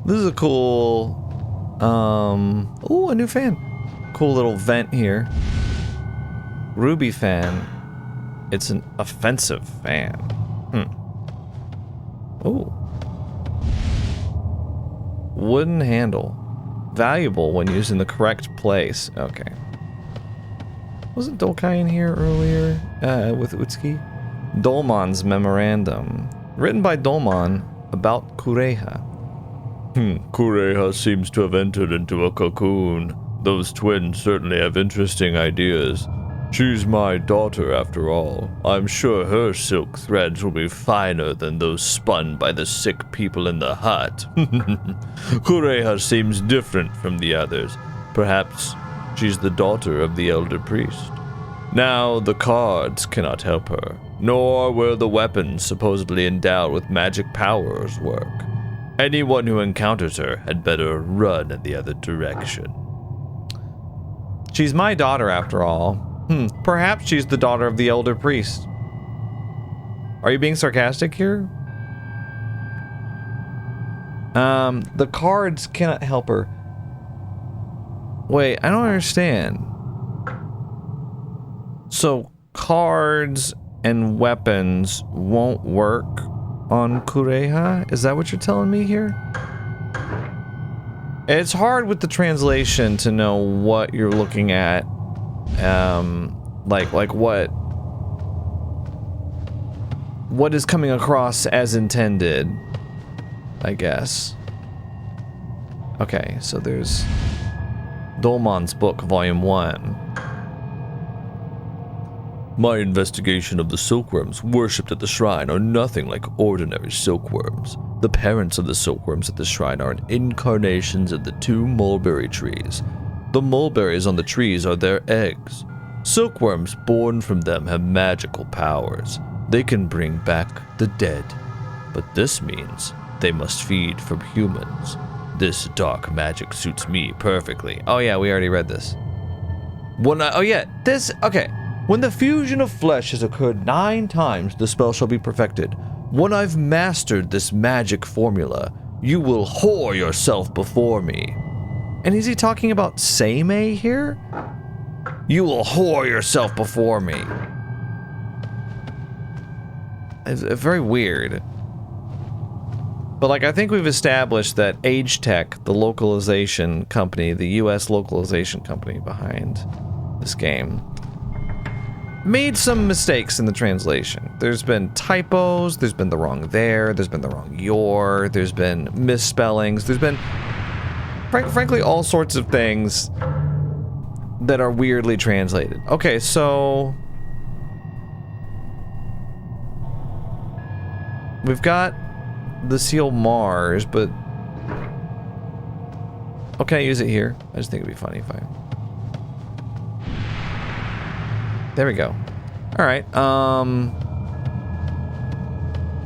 This is a cool... Ooh, a new fan. Cool little vent here. Ruby fan. It's an offensive fan. Ooh. Wooden handle. Valuable when used in the correct place. Okay. Wasn't Dokai in here earlier? With Utsuki? Dolman's memorandum. Written by Doman about Kureha. Kureha seems to have entered into a cocoon. Those twins certainly have interesting ideas. She's my daughter, after all. I'm sure her silk threads will be finer than those spun by the sick people in the hut. Kureha seems different from the others. Perhaps she's the daughter of the elder priest. Now, the cards cannot help her, nor will the weapons supposedly endowed with magic powers work. Anyone who encounters her had better run in the other direction. She's my daughter, after all. Perhaps she's the daughter of the elder priest. Are you being sarcastic here? The cards cannot help her. Wait, I don't understand. So, cards and weapons won't work on Kureha? Is that what you're telling me here? It's hard with the translation to know what you're looking at. Like what is coming across as intended, I guess. Okay, so there's Doman's book, volume 1. My investigation of the silkworms worshipped at the shrine are nothing like ordinary silkworms. The parents of the silkworms at the shrine are incarnations of the 2 mulberry trees. The mulberries on the trees are their eggs. Silkworms born from them have magical powers. They can bring back the dead. But this means they must feed from humans. This dark magic suits me perfectly. Oh yeah, we already read this. Okay. When the fusion of flesh has occurred 9 times, the spell shall be perfected. When I've mastered this magic formula, you will whore yourself before me. And is he talking about Seimei here? You will whore yourself before me. It's very weird. But like, I think we've established that Age Tech, the localization company, the US localization company behind this game, made some mistakes in the translation. There's been typos, there's been the wrong there, there's been the wrong your, there's been misspellings, there's been, frankly, all sorts of things that are weirdly translated. Okay, so we've got the seal Mars, but oh, can I use it here? I just think it'd be funny if I... There we go. Alright,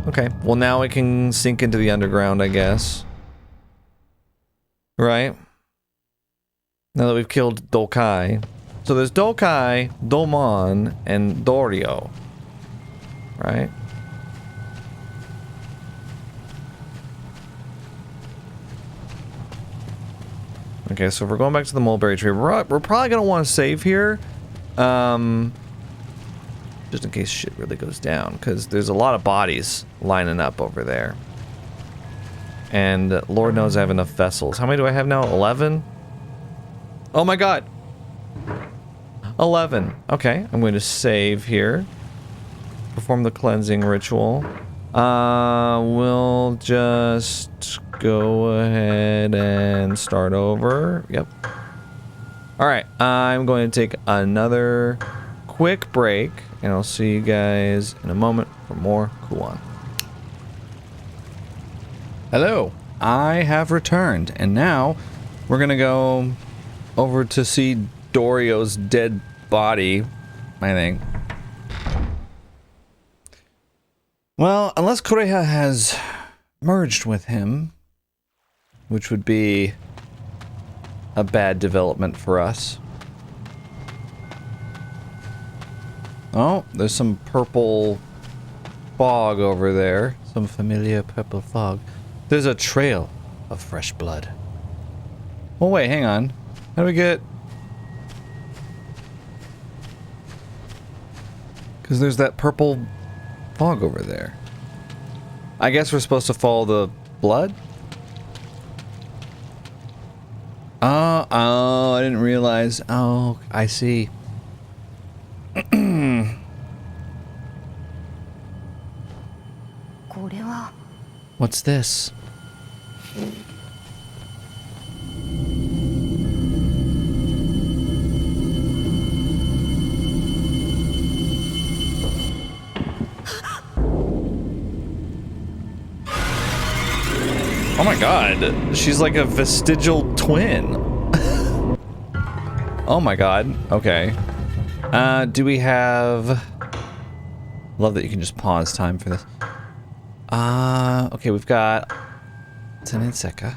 okay, well now it can sink into the underground, I guess. Right? Now that we've killed Dokai. So there's Dokai, Doman, and Dorio. Right? Okay, so if we're going back to the mulberry tree, we're probably gonna want to save here. Just in case shit really goes down, because there's a lot of bodies lining up over there. And Lord knows I have enough vessels. How many do I have now? 11? Oh my god! 11. Okay, I'm going to save here. Perform the cleansing ritual. We'll just go ahead and start over. Yep. Alright, I'm going to take another quick break, and I'll see you guys in a moment for more Kuon. Hello, I have returned, and now we're gonna go over to see Dorio's dead body, I think. Well, unless Kureha has merged with him, which would be a bad development for us. Oh, there's some purple fog over there. Some familiar purple fog. There's a trail of fresh blood. Oh wait, hang on. How do we get... Because there's that purple fog over there. I guess we're supposed to follow the blood? Oh, I didn't realize. Oh, I see. What's this? Oh my god, she's like a vestigial twin. Oh my god, okay. Do we have... Love that you can just pause time for this. Okay, we've got... Tenenseka.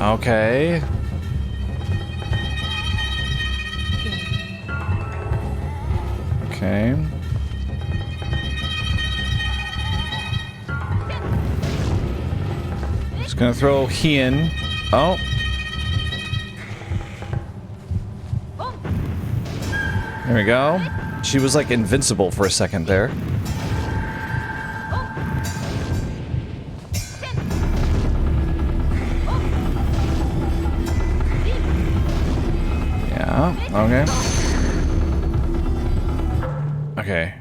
Okay. Okay. Just gonna throw Hien. Oh. There we go. She was like invincible for a second there. Yeah, okay. Okay.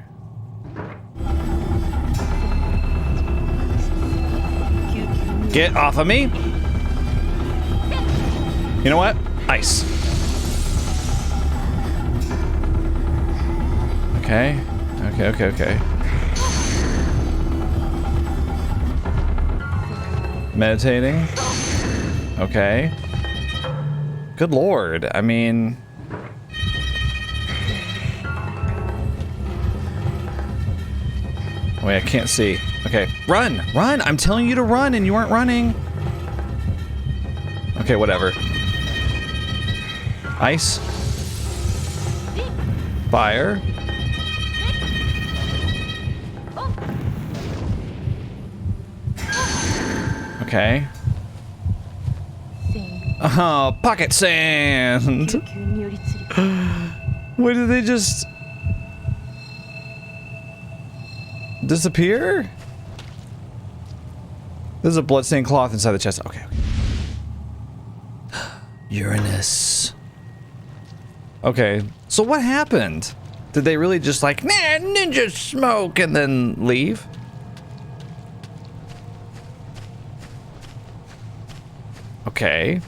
Get off of me. You know what? Ice. Okay. Okay. Meditating. Okay. Good lord. I mean... Wait, I can't see. Okay. Run! Run! I'm telling you to run and you aren't running. Okay, whatever. Ice. Fire. Okay. Oh, pocket sand! Where did they just... disappear? There's a bloodstained cloth inside the chest. Okay. Uranus. Okay, so what happened? Did they really just like, nah, ninja smoke, and then leave? Okay.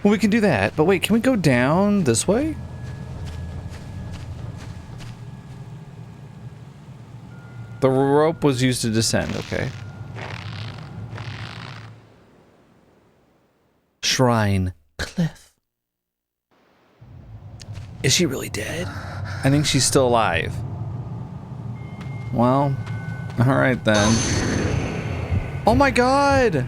Well, we can do that, but wait, can we go down this way? The rope was used to descend, okay. Shrine cliff. Is she really dead? I think she's still alive. Well, alright then. Oh my god!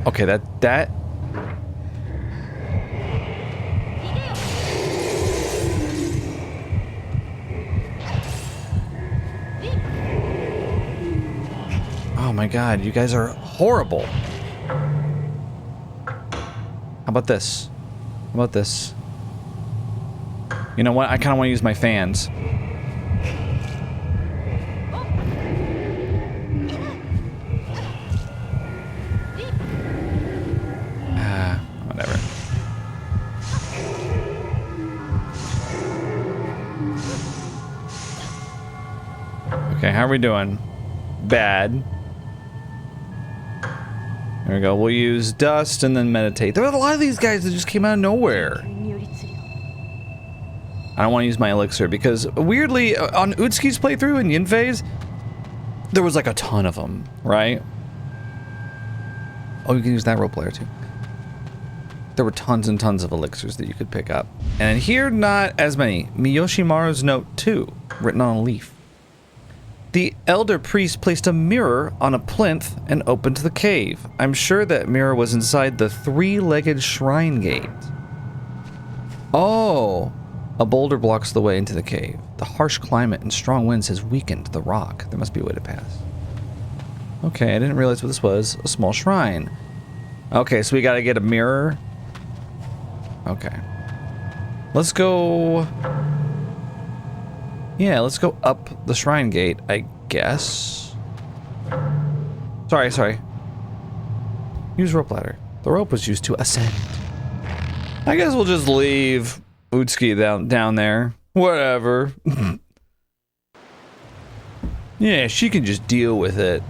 Okay, that... Oh my god, you guys are horrible. How about this? How about this? You know what? I kind of want to use my fans. Whatever. Okay, how are we doing? Bad. There we go. We'll use dust and then meditate. There are a lot of these guys that just came out of nowhere. I don't want to use my elixir because weirdly on Utsuki's playthrough in Yin phase, there was like a ton of them, right? Oh, you can use that rope layer too. There were tons and tons of elixirs that you could pick up. And here, not as many. Miyoshimaru's note 2, written on a leaf. The elder priest placed a mirror on a plinth and opened the cave. I'm sure that mirror was inside the three-legged shrine gate. Oh, a boulder blocks the way into the cave. The harsh climate and strong winds has weakened the rock. There must be a way to pass. Okay, I didn't realize what this was. A small shrine. Okay, so we gotta get a mirror. Okay. Let's go... Yeah, let's go up the shrine gate, I guess. Sorry. Use rope ladder. The rope was used to ascend. I guess we'll just leave Utsuki down there. Whatever. Yeah, she can just deal with it.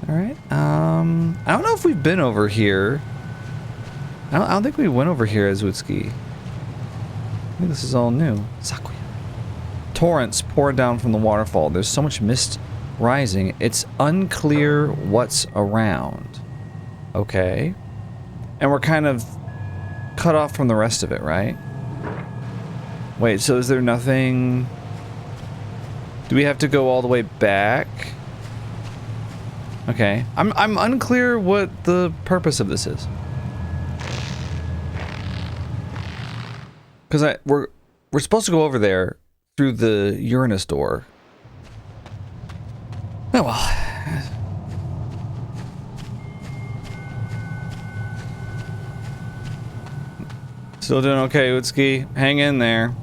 Alright, I don't know if we've been over here. I don't think we went over here as Utsuki. I think this is all new. Sakuya. Torrents pour down from the waterfall. There's so much mist rising, it's unclear what's around. Okay. And we're kind of cut off from the rest of it, right? Wait, so is there nothing... Do we have to go all the way back? Okay. I'm unclear what the purpose of this is. Because we're supposed to go over there through the Uranus door. Oh well. Still doing okay, Utski. Hang in there.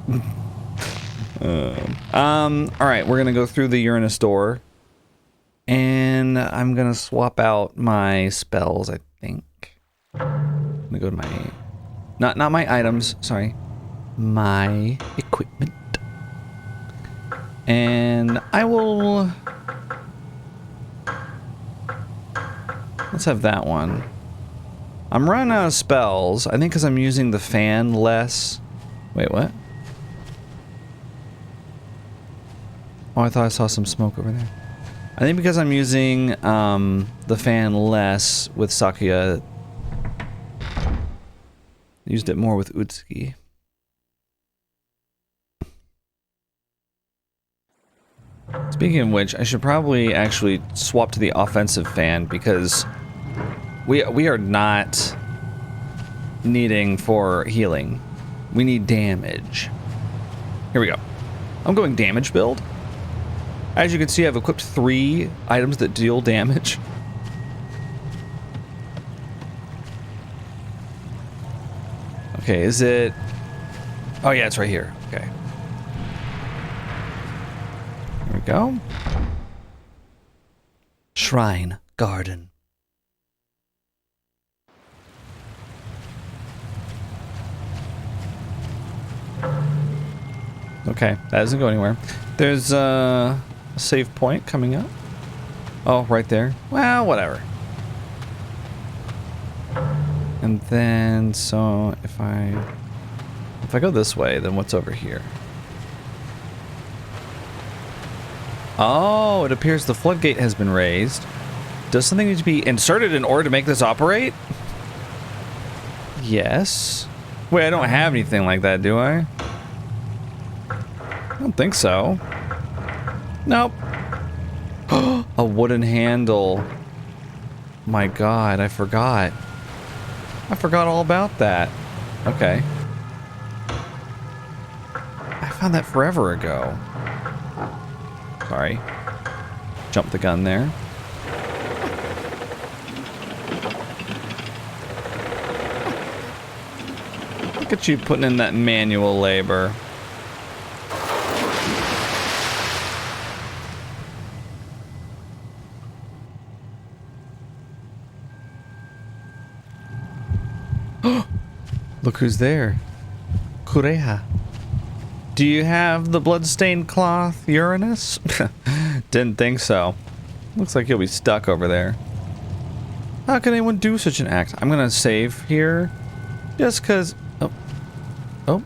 Alright, we're gonna go through the Uranus door. And I'm gonna swap out my spells, I think. I'm gonna go to my... Not my items, sorry. My equipment. And I will... Let's have that one. I'm running out of spells. I think because I'm using the fan less. Wait, what? Oh, I thought I saw some smoke over there. I think because I'm using the fan less with Sakuya. Used it more with Utsuki. Speaking of which, I should probably actually swap to the offensive fan because we are not needing for healing. We need damage. Here we go. I'm going damage build. As you can see, I've equipped 3 items that deal damage. Okay, is it... Oh yeah, it's right here. Okay. Here we go. Shrine Garden. Okay, that doesn't go anywhere. There's a save point coming up. Oh, right there. Well, whatever. And then, so if I go this way, then what's over here? Oh, it appears the floodgate has been raised. Does something need to be inserted in order to make this operate? Yes. Wait, I don't have anything like that, do I? I don't think so. Nope. A wooden handle. My God, I forgot. I forgot all about that. Okay. I found that forever ago. Sorry. Jumped the gun there. Look at you putting in that manual labor. Look who's there. Kureha. Do you have the bloodstained cloth, Uranus? Didn't think so. Looks like you'll be stuck over there. How can anyone do such an act? I'm gonna save here. Just cause... Oh. Oh.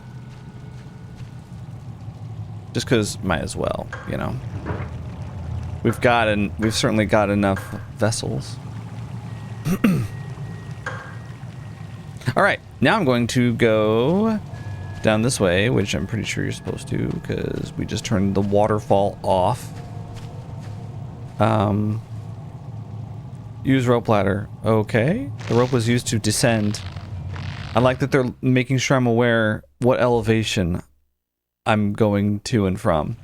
Just cause might as well, you know. We've certainly got enough vessels. Alright, now I'm going to go down this way, which I'm pretty sure you're supposed to, because we just turned the waterfall off. Use rope ladder. Okay. The rope was used to descend. I like that they're making sure I'm aware what elevation I'm going to and from.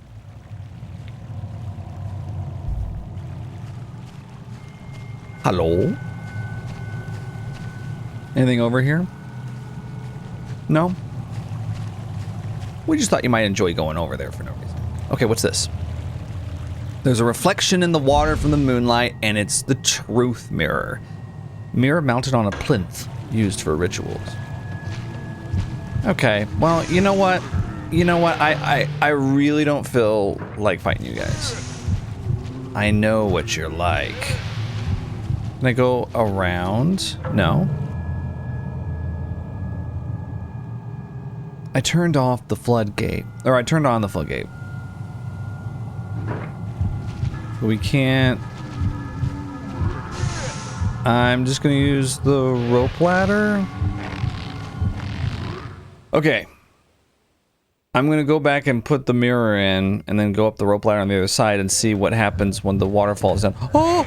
Hello? Anything over here? No? We just thought you might enjoy going over there for no reason. Okay, what's this? There's a reflection in the water from the moonlight, and it's the truth mirror. Mirror mounted on a plinth, used for rituals. Okay, well, you know what? You know what? I really don't feel like fighting you guys. I know what you're like. Can I go around? No. I turned off the floodgate. Or I turned on the floodgate. But we can't... I'm just gonna use the rope ladder. Okay. I'm gonna go back and put the mirror in, and then go up the rope ladder on the other side and see what happens when the water falls down. Oh!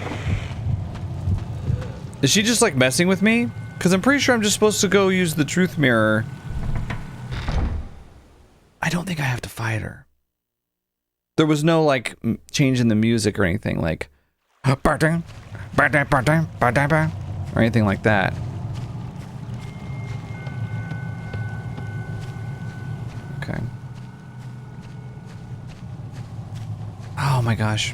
Is she just like messing with me? Because I'm pretty sure I'm just supposed to go use the truth mirror. I don't think I have to fight her. There was no like change in the music or anything like or anything like that. Okay. Oh my gosh.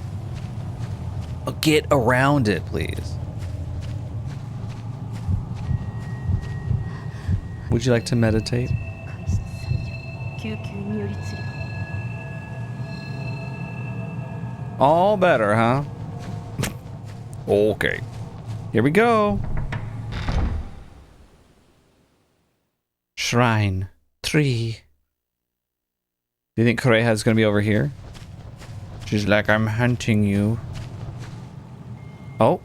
Oh, get around it, please. Would you like to meditate? All better, huh? Okay. Here we go. Shrine 3. Do you think Kureha's gonna be over here? She's like, I'm hunting you. Oh.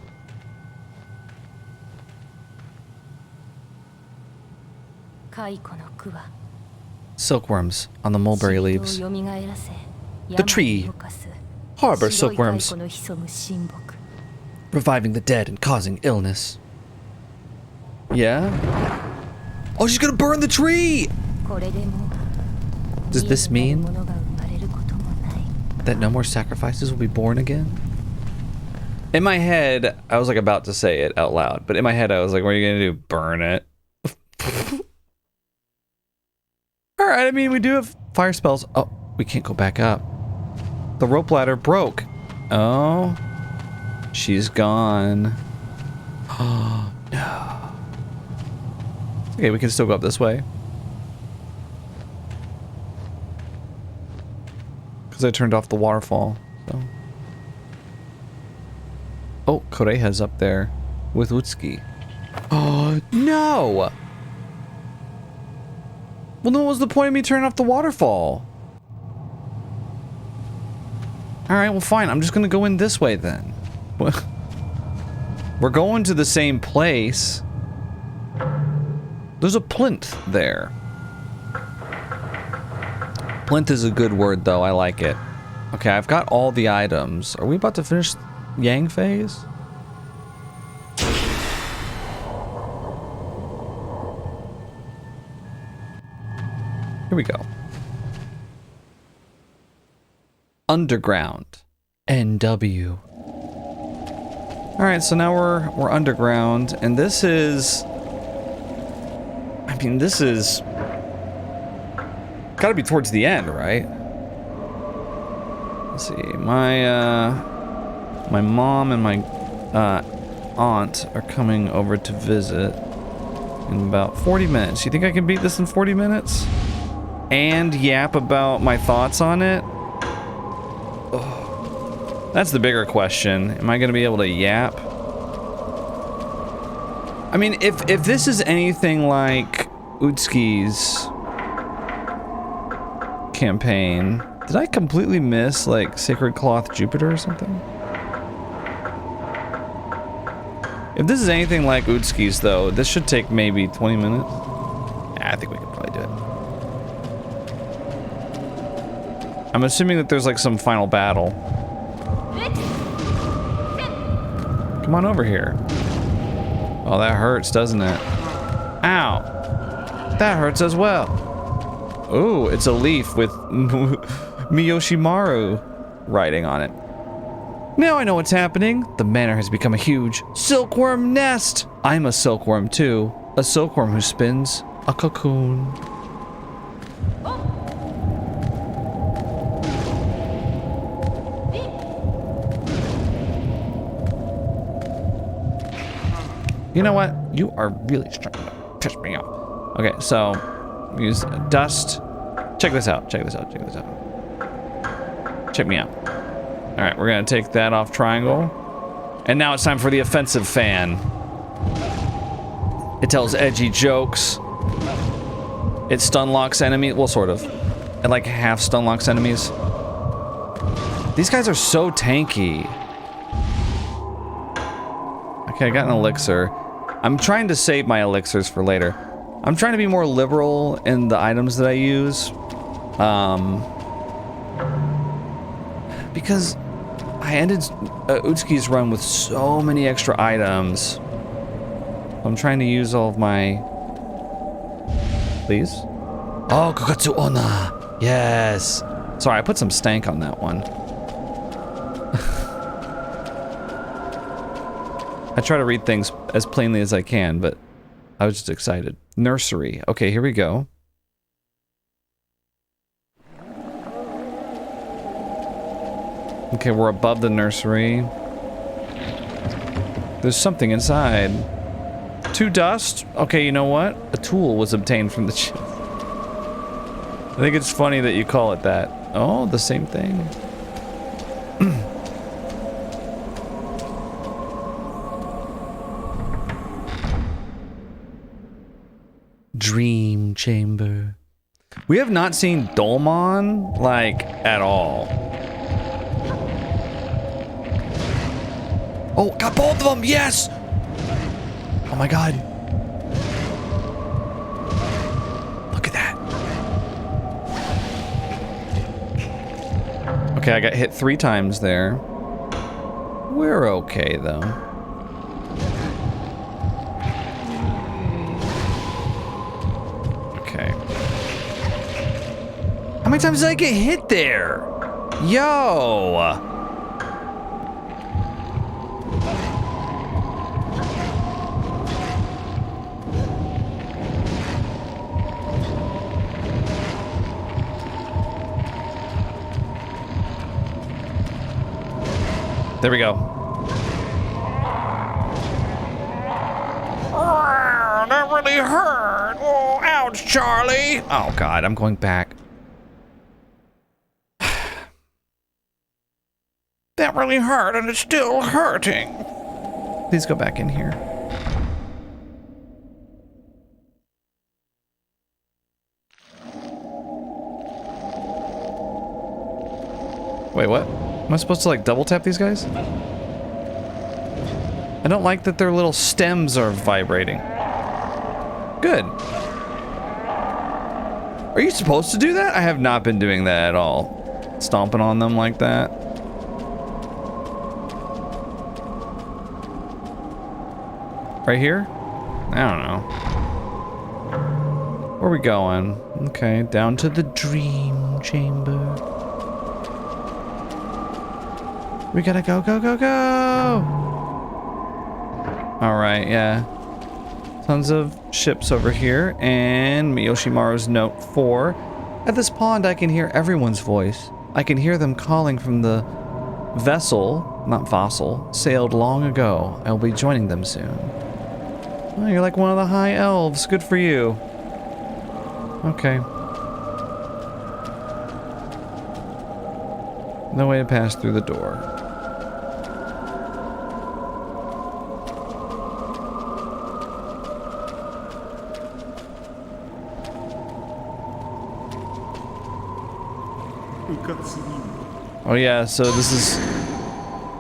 Silkworms on the mulberry leaves. The tree. Harbor silkworms. Reviving the dead and causing illness. Yeah? Oh, she's gonna burn the tree! Does this mean that no more sacrifices will be born again? In my head, I was like about to say it out loud, but in my head I was like, what are you gonna do? Burn it? Alright, I mean, we do have fire spells. Oh, we can't go back up. The rope ladder broke. Oh. She's gone. Oh, no. Okay, we can still go up this way. Because I turned off the waterfall, so. Oh, Kureha's up there with Utsuki. Oh, no! Well, then what was the point of me turning off the waterfall? Alright, well fine, I'm just gonna go in this way then. We're going to the same place. There's a plinth there. Plinth is a good word though, I like it. Okay, I've got all the items. Are we about to finish Yang phase? Here we go. Underground. NW. Alright, so now we're underground, and this is... I mean, this is... gotta be towards the end, right? Let's see, my mom and my aunt are coming over to visit in about 40 minutes. You think I can beat this in 40 minutes? And yap about my thoughts on it? Ugh. That's the bigger question. Am I gonna be able to yap? I mean, if this is anything like Utsuki's campaign, did I completely miss, like, Sacred Cloth Jupiter or something? If this is anything like Utsuki's, though, this should take maybe 20 minutes. Yeah, I think we could probably do it. I'm assuming that there's, like, some final battle. Come on over here. Oh, that hurts, doesn't it? Ow. That hurts as well. Ooh, it's a leaf with Miyoshimaru writing on it. Now I know what's happening. The manor has become a huge silkworm nest. I'm a silkworm too. A silkworm who spins a cocoon. You know what? You are really starting to piss me off. Okay, so use dust. Check this out. Check this out. Check this out. Check me out. All right, we're gonna take that off triangle, and now it's time for the offensive fan. It tells edgy jokes. It stun locks enemies. Well, sort of. It like half stun locks enemies. These guys are so tanky. Okay, I got an elixir. I'm trying to save my elixirs for later. I'm trying to be more liberal in the items that I use. Because I ended Utsuki's run with so many extra items. I'm trying to use all of my... Please? Oh, Kokatsu Ona! Yes! Sorry, I put some stank on that one. I try to read things as plainly as I can, but I was just excited. Nursery. Okay, here we go. Okay, we're above the nursery. There's something inside. 2 dust? Okay, you know what? A tool was obtained from the chest. I think it's funny that you call it that. Oh, the same thing. Dream chamber. We have not seen Doman, like, at all. Oh, got both of them! Yes! Oh my god. Look at that. Okay, I got hit 3 times there. We're okay, though. Okay. How many times did I get hit there? Yo! There we go. Oh, that really hurt. Oh, ouch, Charlie. Oh, God, I'm going back. That really hurt, and it's still hurting. Please go back in here. Wait, what? Am I supposed to, like, double tap these guys? I don't like that their little stems are vibrating. Good. Are you supposed to do that? I have not been doing that at all. Stomping on them like that. Right here? I don't know. Where are we going? Okay, down to the dream chamber. We gotta go, go, go, go! Alright, yeah. Tons of ships over here, and Miyoshimaru's note 4. At this pond I can hear everyone's voice. I can hear them calling from the vessel, not fossil, sailed long ago. I'll be joining them soon. Oh, you're like one of the high elves. Good for you. Okay. No way to pass through the door. Oh yeah, so this is...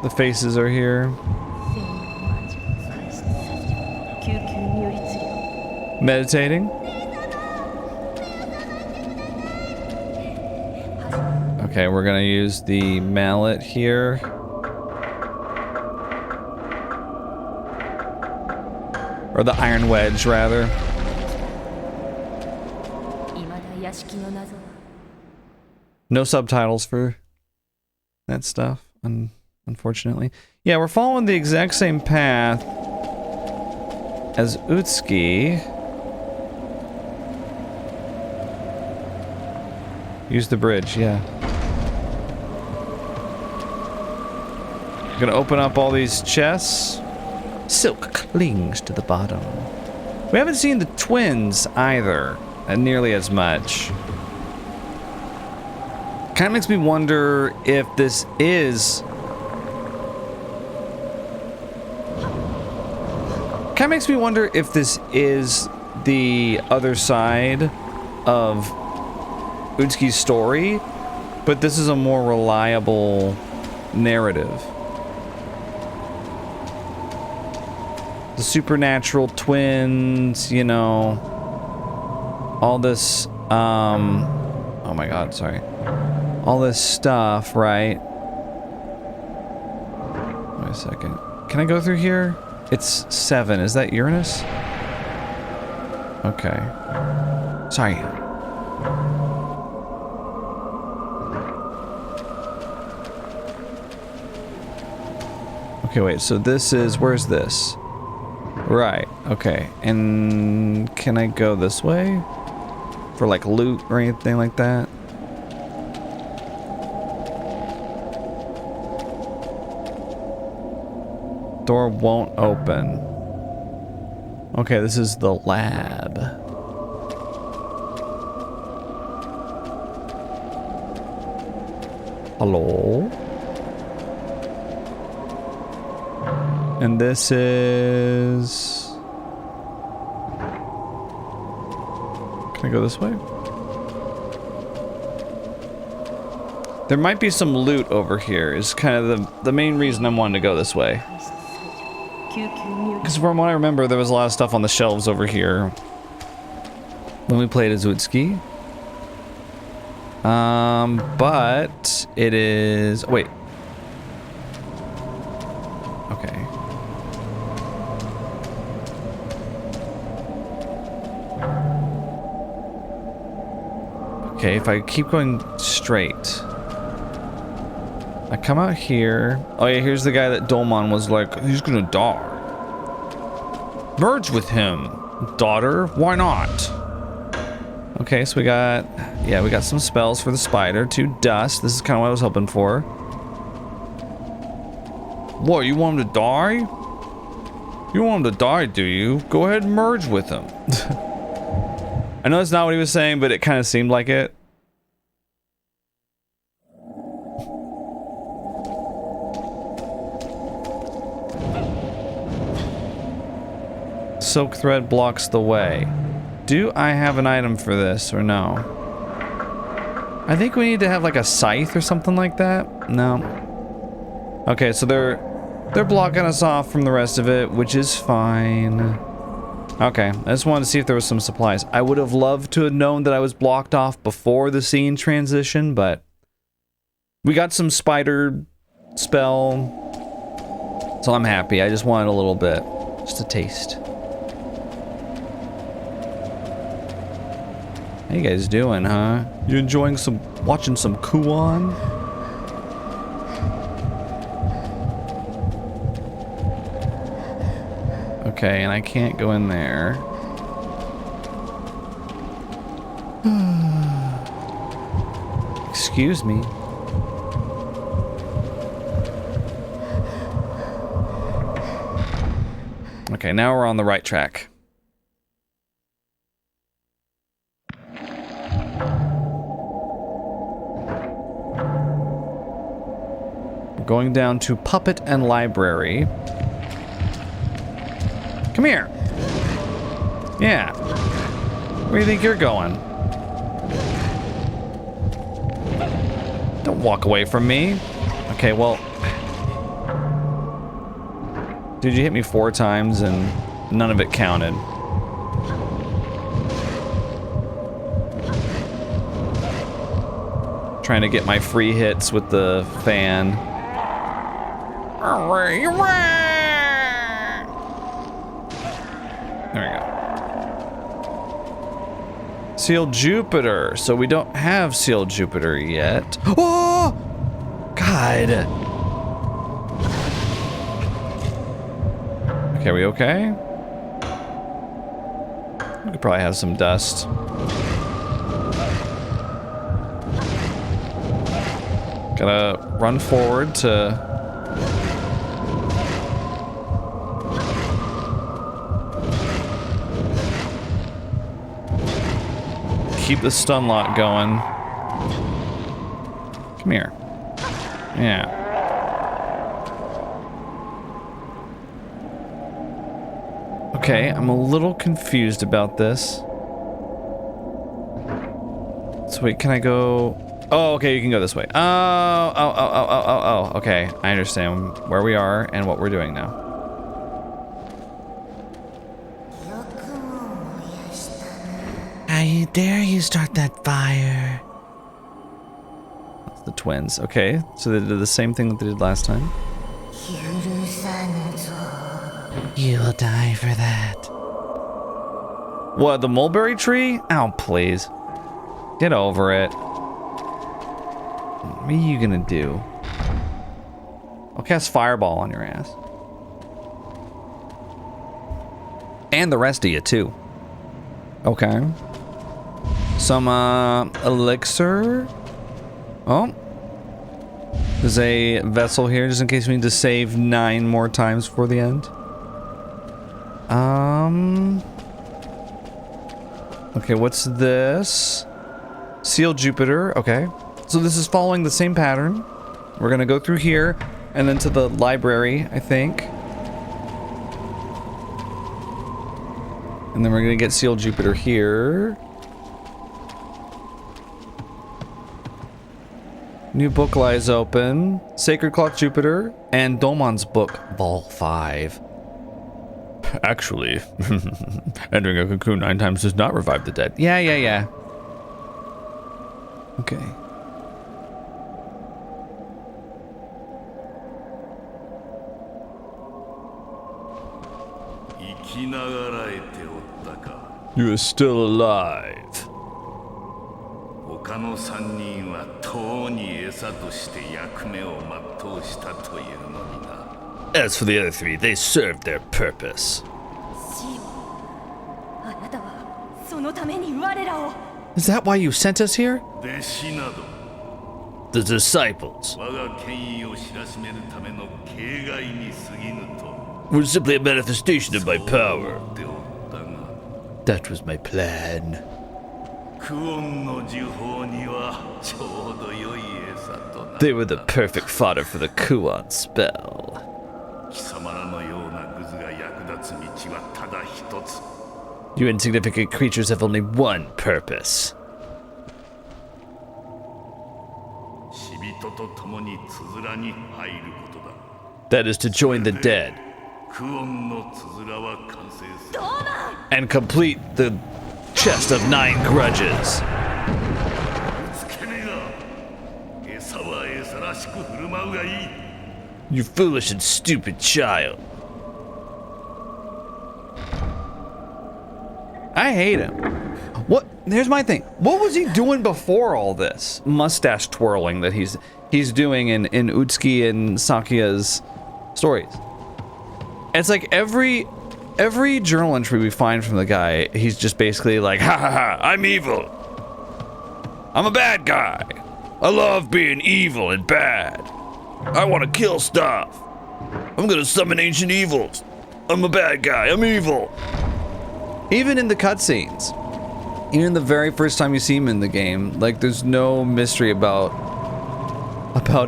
the faces are here. Meditating? Okay, we're gonna use the mallet here. Or the iron wedge, rather. No subtitles for that stuff, unfortunately. Yeah, we're following the exact same path as Utsuki. Use the bridge, yeah. Gonna open up all these chests. Silk clings to the bottom. We haven't seen the twins either, nearly as much. Kind of makes me wonder if this is... Kind of makes me wonder if this is the other side of Utsuki's story, but this is a more reliable narrative. The supernatural twins, you know, all this, oh my god, sorry. All this stuff, right? Wait a second. Can I go through here? It's 7. Is that Uranus? Okay. Sorry. Okay, wait. So this is... Where's this? Right. Okay. And can I go this way? For like loot or anything like that? Door won't open. Okay, this is the lab. Hello? And this is... Can I go this way? There might be some loot over here, is kind of the main reason I'm wanting to go this way. Because from what I remember, there was a lot of stuff on the shelves over here when we played as Utsuki. But it is... Wait. Okay. Okay, if I keep going straight... I come out here. Oh yeah, here's the guy that Doman was like, he's gonna die. Merge with him, daughter. Why not? Okay, so we got some spells for the spider. 2 dust. This is kind of what I was hoping for. What, you want him to die? You want him to die, do you? Go ahead and merge with him. I know that's not what he was saying, but it kind of seemed like it. Silk thread blocks the way. Do I have an item for this or no? I think we need to have like a scythe or something like that. No. Okay, so they're blocking us off from the rest of it, which is fine. Okay, I just wanted to see if there was some supplies. I would have loved to have known that I was blocked off before the scene transition, but we got some spider spell, so I'm happy. I just wanted a little bit, just a taste. How you guys doing, huh? You enjoying watching some Kuon? Okay, and I can't go in there. Excuse me. Okay, now we're on the right track. Going down to Puppet and Library. Come here. Yeah. Where do you think you're going? Don't walk away from me. Okay, well... Dude, you hit me 4 times and none of it counted. Trying to get my free hits with the fan. There we go. Sealed Jupiter. So we don't have Sealed Jupiter yet. Oh! God. Okay, are we okay? We could probably have some dust. Gotta run forward to... keep the stun lock going. Come here. Yeah. Okay, I'm a little confused about this. So wait, can I go... Oh, okay, you can go this way. Oh, okay. I understand where we are and what we're doing now. How you dare you start that fire? That's the twins. Okay, so they did the same thing that they did last time. You will die for that. What, the mulberry tree? Oh, please. Get over it. What are you gonna do? I'll cast Fireball on your ass. And the rest of you, too. Okay. Some, elixir. Oh. There's a vessel here, just in case we need to save 9 more times before the end. Okay, what's this? Seal Jupiter, okay. So this is following the same pattern. We're gonna go through here, and then to the library, I think. And then we're gonna get Seal Jupiter here. New book lies open. Sacred Clock Jupiter, and Doman's book, Vol 5. Actually, entering a cocoon 9 times does not revive the dead. Yeah. Okay. You are still alive. As for the other 3, they served their purpose. Is that why you sent us here? The disciples. Were simply a manifestation of my power. That was my plan. They were the perfect fodder for the Kuon spell. You insignificant creatures have only one purpose. That is to join the dead. And complete the chest of 9 grudges. You foolish and stupid child. I hate him. What? Here's my thing. What was he doing before all this mustache twirling that he's doing in Utsuki and Sakuya's stories? It's like every journal entry we find from the guy, he's just basically like, ha ha ha, I'm evil. I'm a bad guy. I love being evil and bad. I want to kill stuff. I'm gonna summon ancient evils. I'm a bad guy. I'm evil. Even in the cutscenes, even the very first time you see him in the game, like there's no mystery about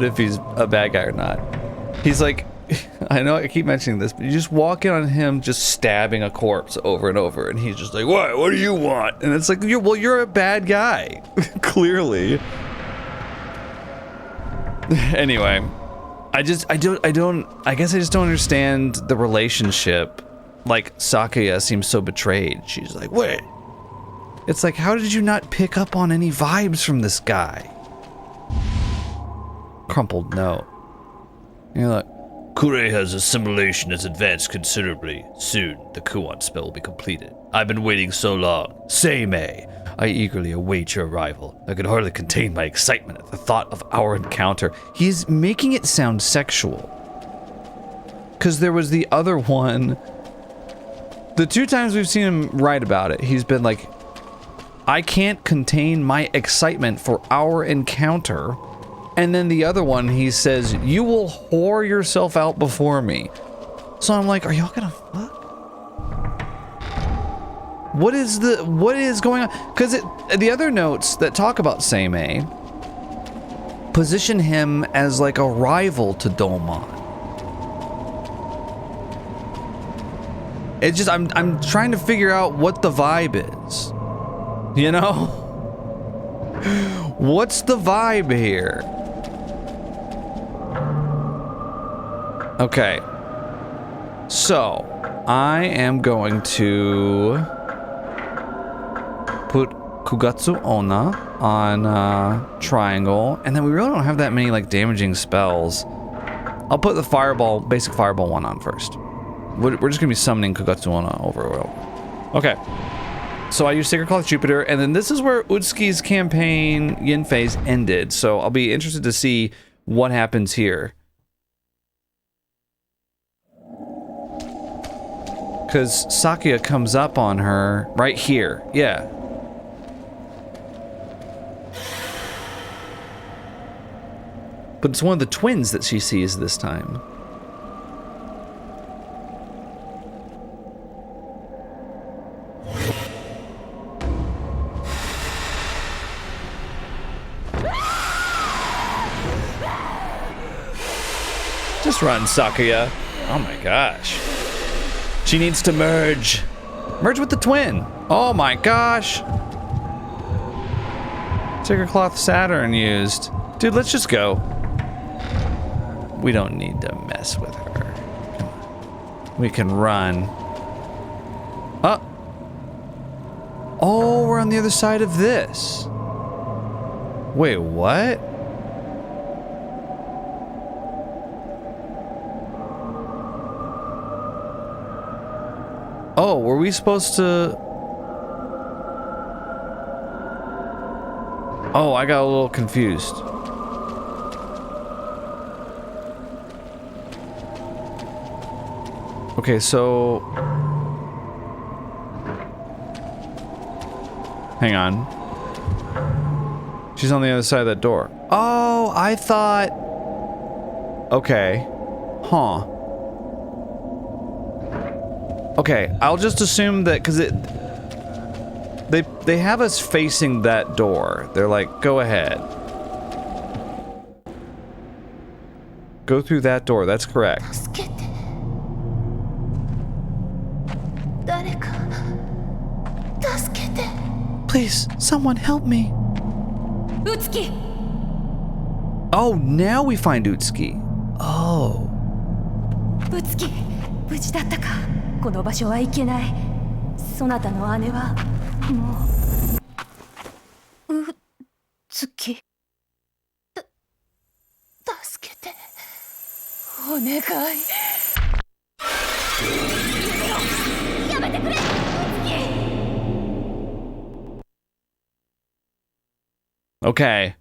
if he's a bad guy or not. He's like, I know I keep mentioning this, but you just walk in on him just stabbing a corpse over and over, and he's just like, what do you want? And it's like, you're a bad guy, clearly. Anyway, I guess I just don't understand the relationship. Like, Sakuya seems so betrayed. She's like, wait. It's like, how did you not pick up on any vibes from this guy? Crumpled note. You're like, Kureha's assimilation has advanced considerably. Soon, the Kuon spell will be completed. I've been waiting so long. Seimei, I eagerly await your arrival. I could hardly contain my excitement at the thought of our encounter. He's making it sound sexual. Because there was the other one. The 2 times we've seen him write about it, he's been like, I can't contain my excitement for our encounter. And then the other one, he says, you will whore yourself out before me. So I'm like, are y'all gonna fuck? What is going on? Because the other notes that talk about Seimei position him as like a rival to Doman. It's just, I'm trying to figure out what the vibe is. You know? What's the vibe here? Okay. So, I am going to put Kugatsu Onna on triangle, and then we really don't have that many like damaging spells. I'll put the fireball, basic fireball one on first.
We're just gonna be summoning Kugatsuana over. Okay. So I use Sacred Cloth Jupiter, and then this is where Utsuki's campaign yin phase ended. So I'll be interested to see what happens here. Because Sakuya comes up on her right here. Yeah. But it's one of the twins that she sees this time. Just run, Sakuya. Oh my gosh. She needs to merge. Merge with the twin. Oh my gosh. Sacred Cloth Saturn used. Dude, let's just go. We don't need to mess with her. We can run. Oh, we're on the other side of this. Wait, what? Oh, were we supposed to... Oh, I got a little confused. Okay, so... Hang on. She's on the other side of that door. Oh, I thought... Okay. Huh. Okay, I'll just assume that because they have us facing that door. They're like, go ahead. Go through that door, that's correct. Please, someone help me. Utsuki! Oh, now we find Utsuki. Oh. Utsuki, 無事だったか。この場所は行けない。そなたの姉はもう。Utsuki。助けて。お願い。やめてくれ。Okay.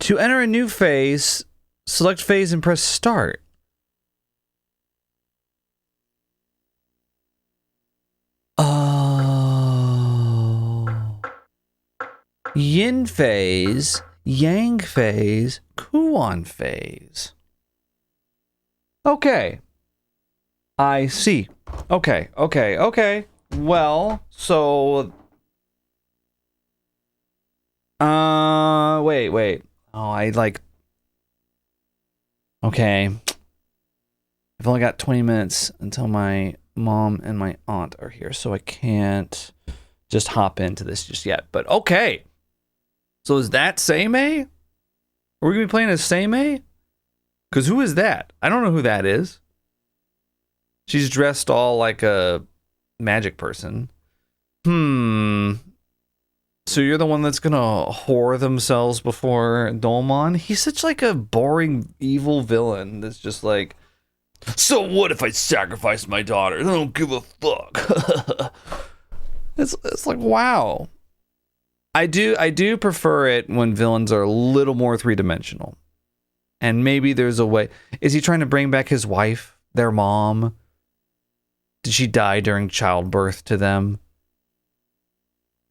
To enter a new phase, select phase and press start. Oh. Yin phase, Yang phase, Kuon phase. Okay. I see. Okay, okay, okay. Well, so... wait. Oh, I like... Okay. I've only got 20 minutes until my mom and my aunt are here, so I can't just hop into this just yet. But okay. So is that Seimei? Are we going to be playing as Seimei? Because who is that? I don't know who that is. She's dressed all like a magic person. So you're the one that's gonna whore themselves before Doman? He's such like a boring evil villain that's just like, so what if I sacrifice my daughter? I don't give a fuck. It's like, wow. I do prefer it when villains are a little more three-dimensional. And maybe there's a way. Is he trying to bring back his wife, their mom? Did she die during childbirth to them?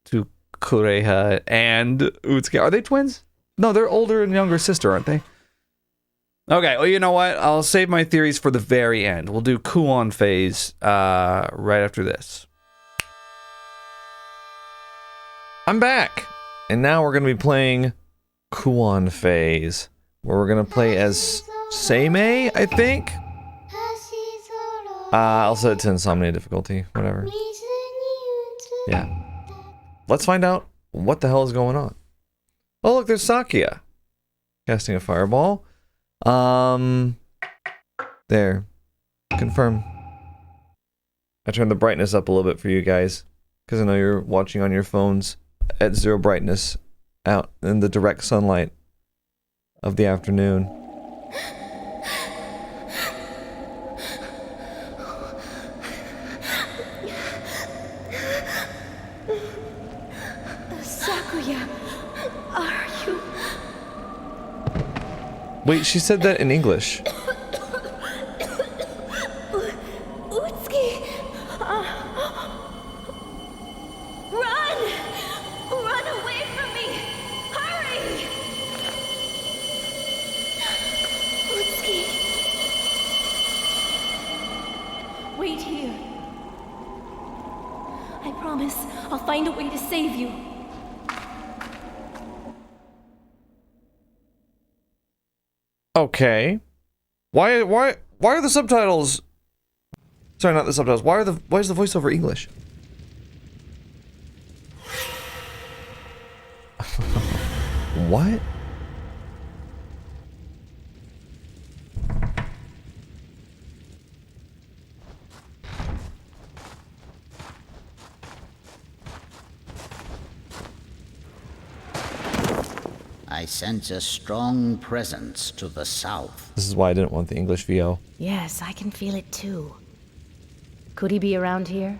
To Kureha and Utsuki. Are they twins? No, they're older and younger sister, aren't they? Okay, well, you know what? I'll save my theories for the very end. We'll do Kuon phase right after this.
I'm back! And now we're going to be playing Kuon phase, where we're going to play as Seimei, I think? I'll set it to Insomnia difficulty, whatever. Yeah. Let's find out what the hell is going on. Oh, look, there's Sakuya. Casting a fireball. There. Confirm. I turned the brightness up a little bit for you guys, because I know you're watching on your phones at 0 brightness out in the direct sunlight of the afternoon.
Sakuya, are you?
Wait, she said that in English.
Utsuki! Run! Run away from me! Hurry! Utsuki! Wait here. I promise I'll find a way to save you.
Okay. Why are the subtitles? Sorry, not the subtitles. Why is the voiceover English? What?
I sense a strong presence to the south.
This is why I didn't want the English VO.
Yes, I can feel it too. Could he be around here?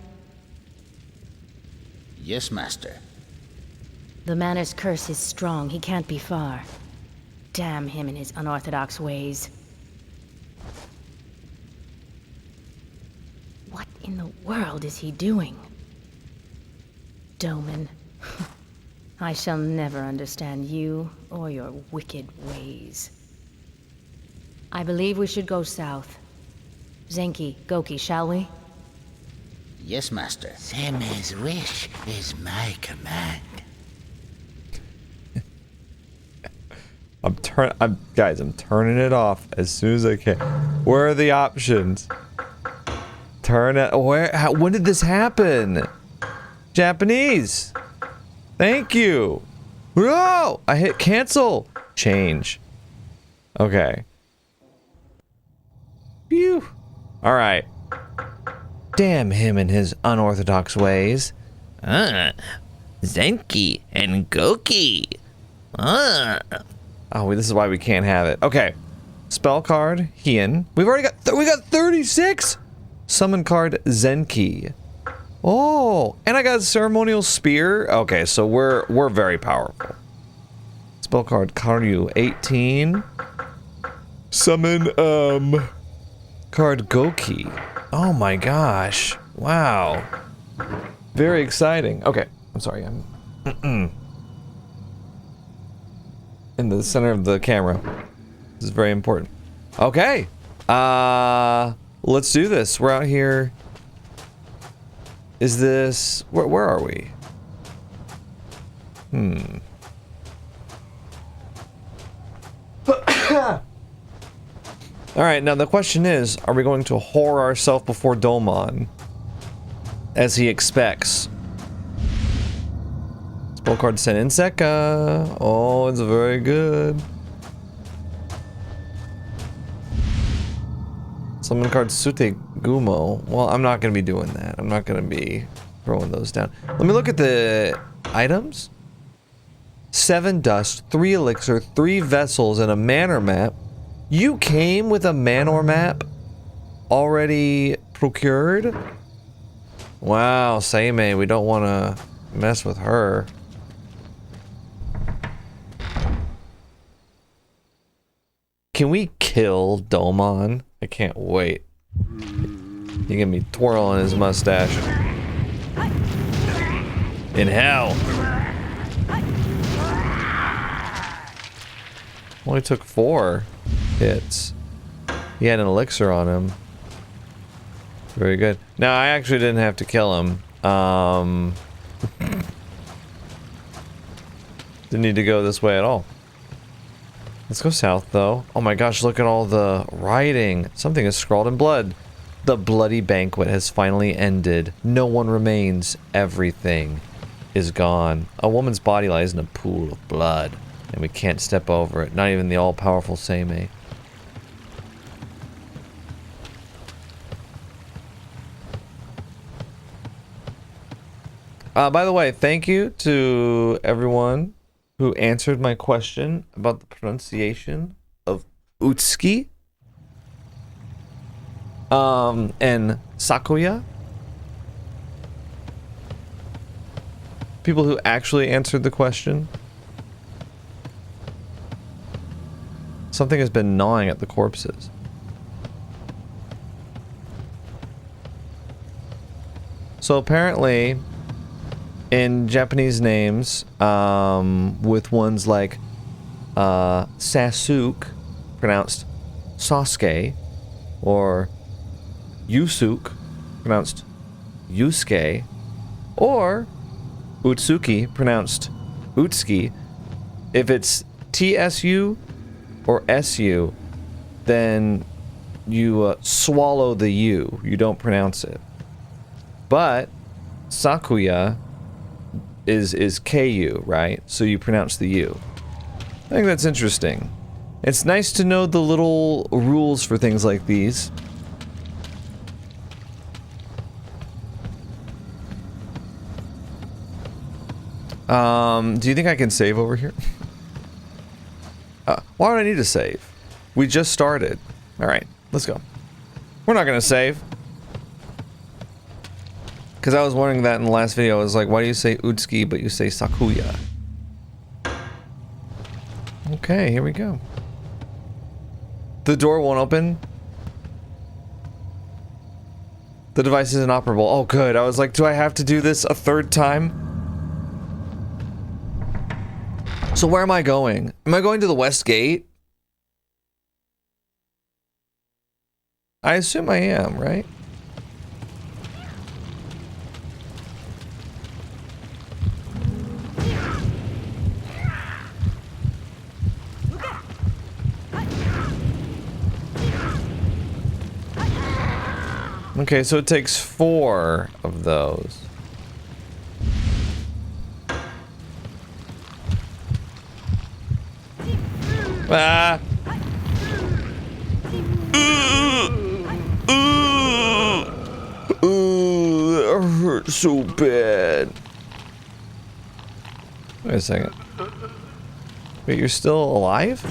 Yes, Master.
The Manor's curse is strong. He can't be far. Damn him and his unorthodox ways. What in the world is he doing? Doman. I shall never understand you or your wicked ways. I believe we should go south. Zenki, Goki, shall we?
Yes, Master.
Seme's wish is my command.
Guys, I'm turning it off as soon as I can. Where are the options? Turn it. When did this happen? Japanese. Thank you. Whoa! I hit cancel. Change. Okay. Phew. All right. Damn him and his unorthodox ways.
Zenki and Goki.
Oh, this is why we can't have it. Okay. Spell card, Hien. We've already got we got 36. Summon card, Zenki. Oh, and I got a ceremonial spear. Okay, so we're very powerful. Spell card, Karyu, 18. Summon card Goki. Oh my gosh. Wow. Very exciting. Okay, I'm sorry. I'm in the center of the camera. This is very important. Okay. Let's do this. We're out here. Is this where are we? Alright, now the question is, are we going to whore ourselves before Doman? As he expects. Spell card Seninseka. Oh, it's very good. Summon card Sute Gumo. Well, I'm not going to be doing that. I'm not going to be throwing those down. Let me look at the items. 7 dust, 3 elixir, 3 vessels, and a manor map. You came with a manor map already procured? Wow, Seimei, we don't want to mess with her. Can we kill Doman? I can't wait. He gonna be twirling his mustache. In hell. Only took 4 hits. He had an elixir on him. Very good. No, I actually didn't have to kill him. Didn't need to go this way at all. Let's go south, though. Oh my gosh, look at all the writing. Something is scrawled in blood. The bloody banquet has finally ended. No one remains. Everything is gone. A woman's body lies in a pool of blood, and we can't step over it. Not even the all-powerful Seimei. By the way, thank you to everyone who answered my question about the pronunciation of Utsuki. And Sakuya. People who actually answered the question. Something has been gnawing at the corpses. So apparently, in Japanese names, with ones like Sasuke, pronounced Sasuke, or Yusuke, pronounced Yusuke, or Utsuki, pronounced Utsuki. If it's TSU or SU, then you swallow the U. You don't pronounce it. But Sakuya is KU, right? So you pronounce the U. I think that's interesting. It's nice to know the little rules for things like these. Do you think I can save over here? Why would I need to save? We just started. Alright, let's go. We're not gonna save. Because I was wondering that in the last video. I was like, why do you say Utsuki but you say Sakuya? Okay, here we go. The door won't open. The device is inoperable. Oh, good. I was like, do I have to do this a third time? So where am I going? Am I going to the west gate? I assume I am, right? Okay, so it takes 4 of those. Ah! That hurts so bad. Wait a second. Wait, you're still alive?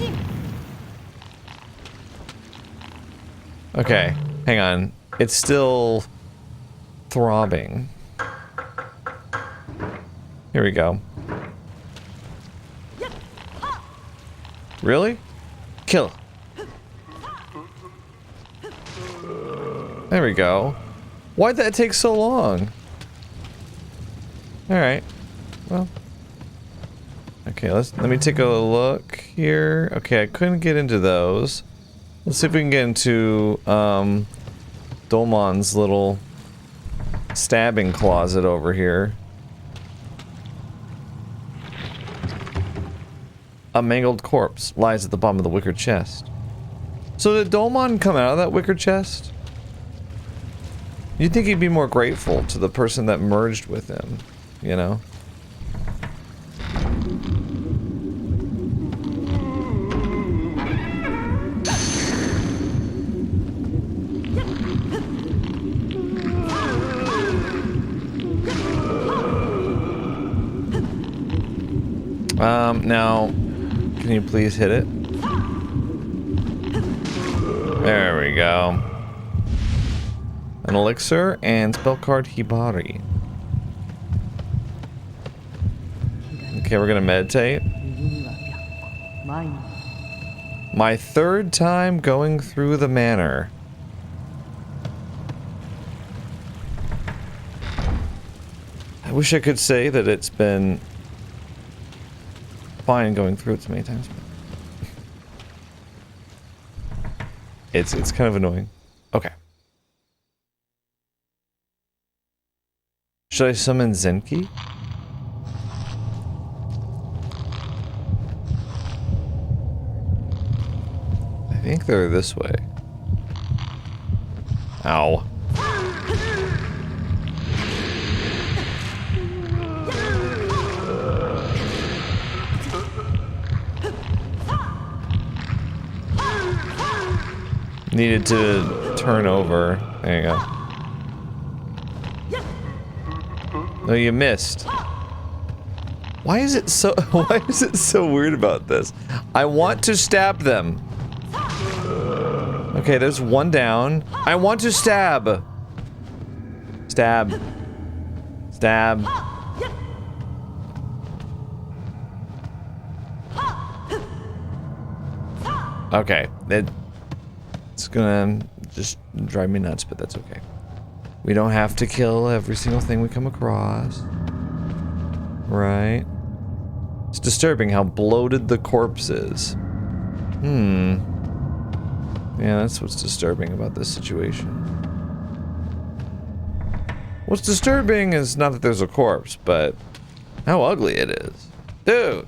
Okay, hang on. It's still throbbing. Here we go. Really? Kill. There we go. Why'd that take so long? Alright. Well. Okay, let me take a look here. Okay, I couldn't get into those. Let's see if we can get into Doman's little stabbing closet over here. A mangled corpse lies at the bottom of the wicker chest. So did Doman come out of that wicker chest? You'd think he'd be more grateful to the person that merged with him, you know? Now, can you please hit it? There we go. An elixir and spell card Hibari. Okay, we're gonna meditate. My 3rd time going through the manor. I wish I could say that it's been fine going through it so many times, but it's kind of annoying. Okay. Should I summon Zenki? I think they're this way. Ow. Needed to turn over. There you go. No, you missed. Why is it so weird about this? I want to stab them. Okay, there's one down. I want to stab. Stab. Stab. Okay, it's gonna just drive me nuts, but that's okay. We don't have to kill every single thing we come across. Right? It's disturbing how bloated the corpse is. Yeah, that's what's disturbing about this situation. What's disturbing is not that there's a corpse, but how ugly it is. Dude!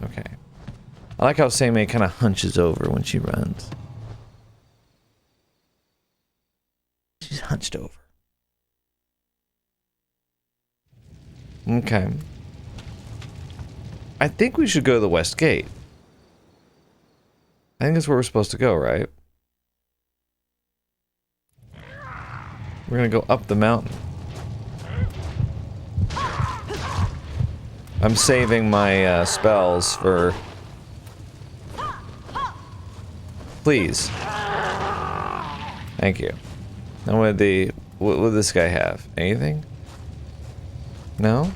Okay. I like how Seimei kind of hunches over when she runs. She's hunched over. Okay. I think we should go to the west gate. I think that's where we're supposed to go, right? We're gonna go up the mountain. I'm saving my spells for... Please. Thank you. Now what would this guy have? Anything? No?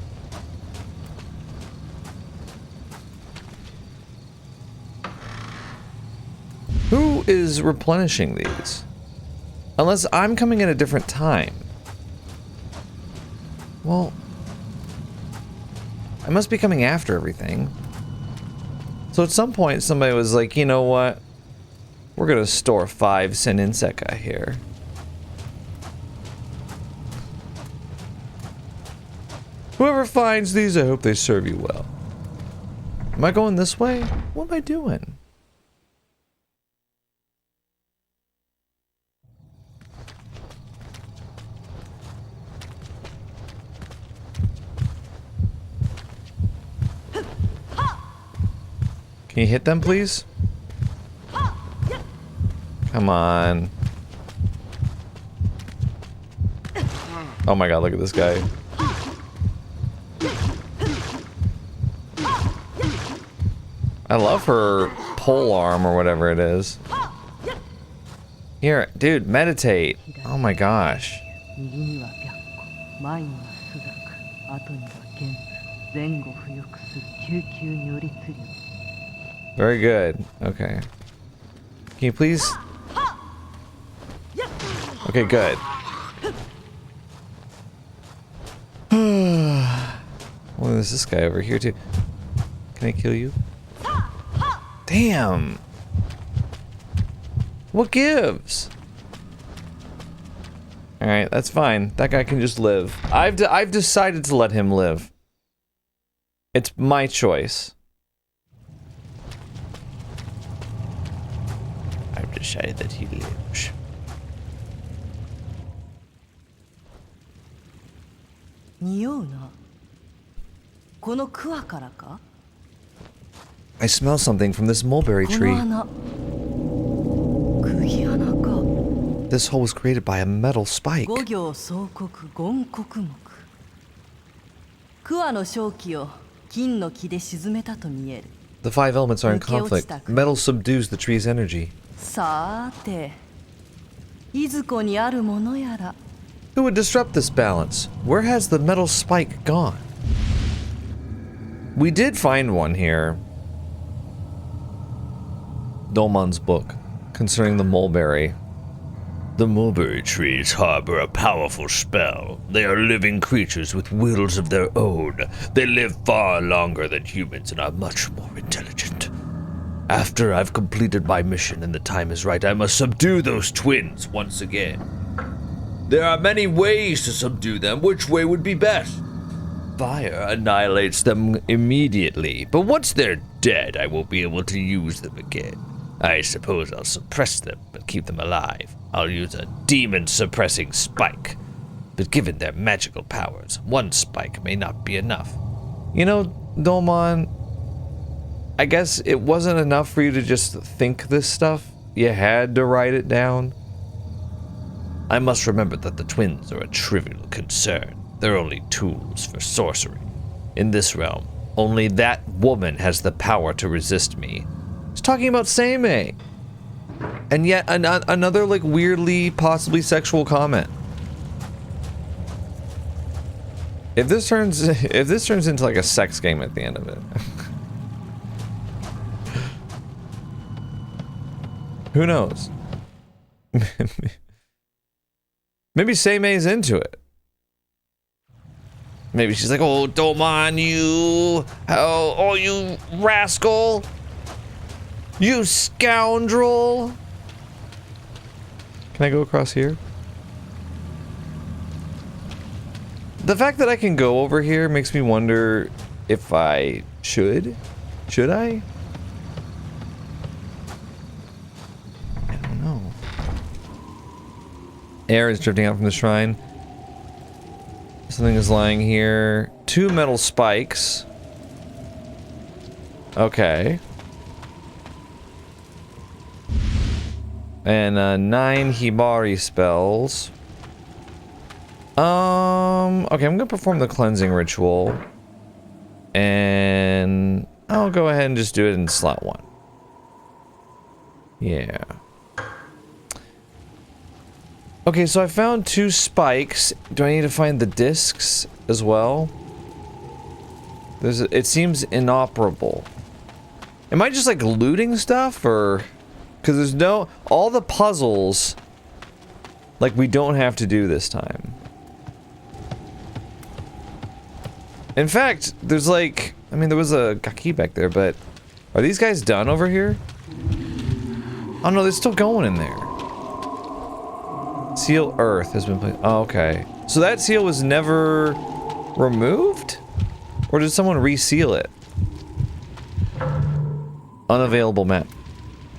Who is replenishing these? Unless I'm coming at a different time. Well... I must be coming after everything. So at some point somebody was like, you know what? We're gonna store 5 Seninsekai here. Whoever finds these, I hope they serve you well. Am I going this way? What am I doing? Can you hit them, please? Come on. Oh my god, look at this guy. I love her pole arm or whatever it is. Here, dude, meditate. Oh my gosh. Very good. Okay. Can you please? Okay, good. Well, there's this guy over here too. Can I kill you? Damn. What gives? All right, that's fine. That guy can just live. I've decided to let him live. It's my choice. I've decided that he lives. I smell something from this mulberry tree. This hole was created by a metal spike. The 5 elements are in conflict. Metal subdues the tree's energy. Who would disrupt this balance? Where has the metal spike gone? We did find one here. Doman's book concerning the mulberry.
The mulberry trees harbor a powerful spell. They are living creatures with wills of their own. They live far longer than humans and are much more intelligent. After I've completed my mission and the time is right, I must subdue those twins once again. There are many ways to subdue them. Which way would be best? Fire annihilates them immediately, but once they're dead, I won't be able to use them again. I suppose I'll suppress them, but keep them alive. I'll use a demon-suppressing spike. But given their magical powers, one spike may not be enough.
You know, Doman, I guess it wasn't enough for you to just think this stuff. You had to write it down.
I must remember that the twins are a trivial concern. They're only tools for sorcery. In this realm, only that woman has the power to resist me.
He's talking about Seimei. And yet another like weirdly possibly sexual comment. If this turns into like a sex game at the end of it. Who knows? Maybe Seimei's into it. Maybe she's like, "Oh, Doman, you rascal. You scoundrel." Can I go across here? The fact that I can go over here makes me wonder if I should. Should I? I don't know. Air is drifting out from the shrine. Something is lying here. 2 metal spikes. Okay. And 9 Hibari spells. Okay, I'm gonna perform the cleansing ritual. And I'll go ahead and just do it in slot 1. Yeah. Okay, so I found 2 spikes. Do I need to find the discs as well? It seems inoperable. Am I just like looting stuff, or? Because there's no, all the puzzles, like we don't have to do this time. In fact, there's like, I mean, there was a Gaki back there, but are these guys done over here? Oh no, they're still going in there. Seal Earth has been placed. Oh, okay. So that seal was never removed? Or did someone reseal it? Unavailable map.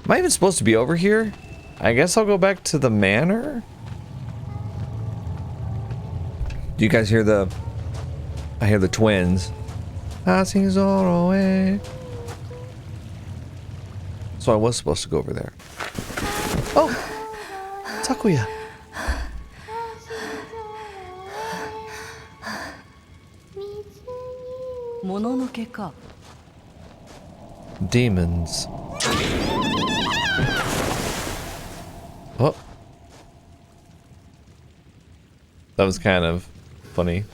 Am I even supposed to be over here? I guess I'll go back to the manor? Do you guys hear the... I hear the twins. Passing all away. So I was supposed to go over there. Oh! Takuya! Demons. Oh. That was kind of funny.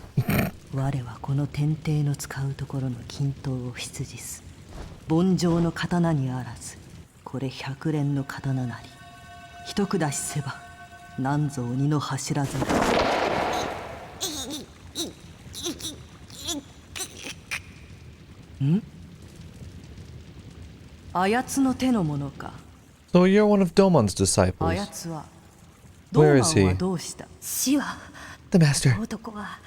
我はこの天帝の使うところの均等を必辞す。凡上の刀にあらず、これ百連の刀なり。一下しせば、なんぞ鬼の柱ざる。ん？あやつの手のものか。
So you're one of Doman's disciples.
あやつは。
Where is he?
はどうした？
死は
The master.
男は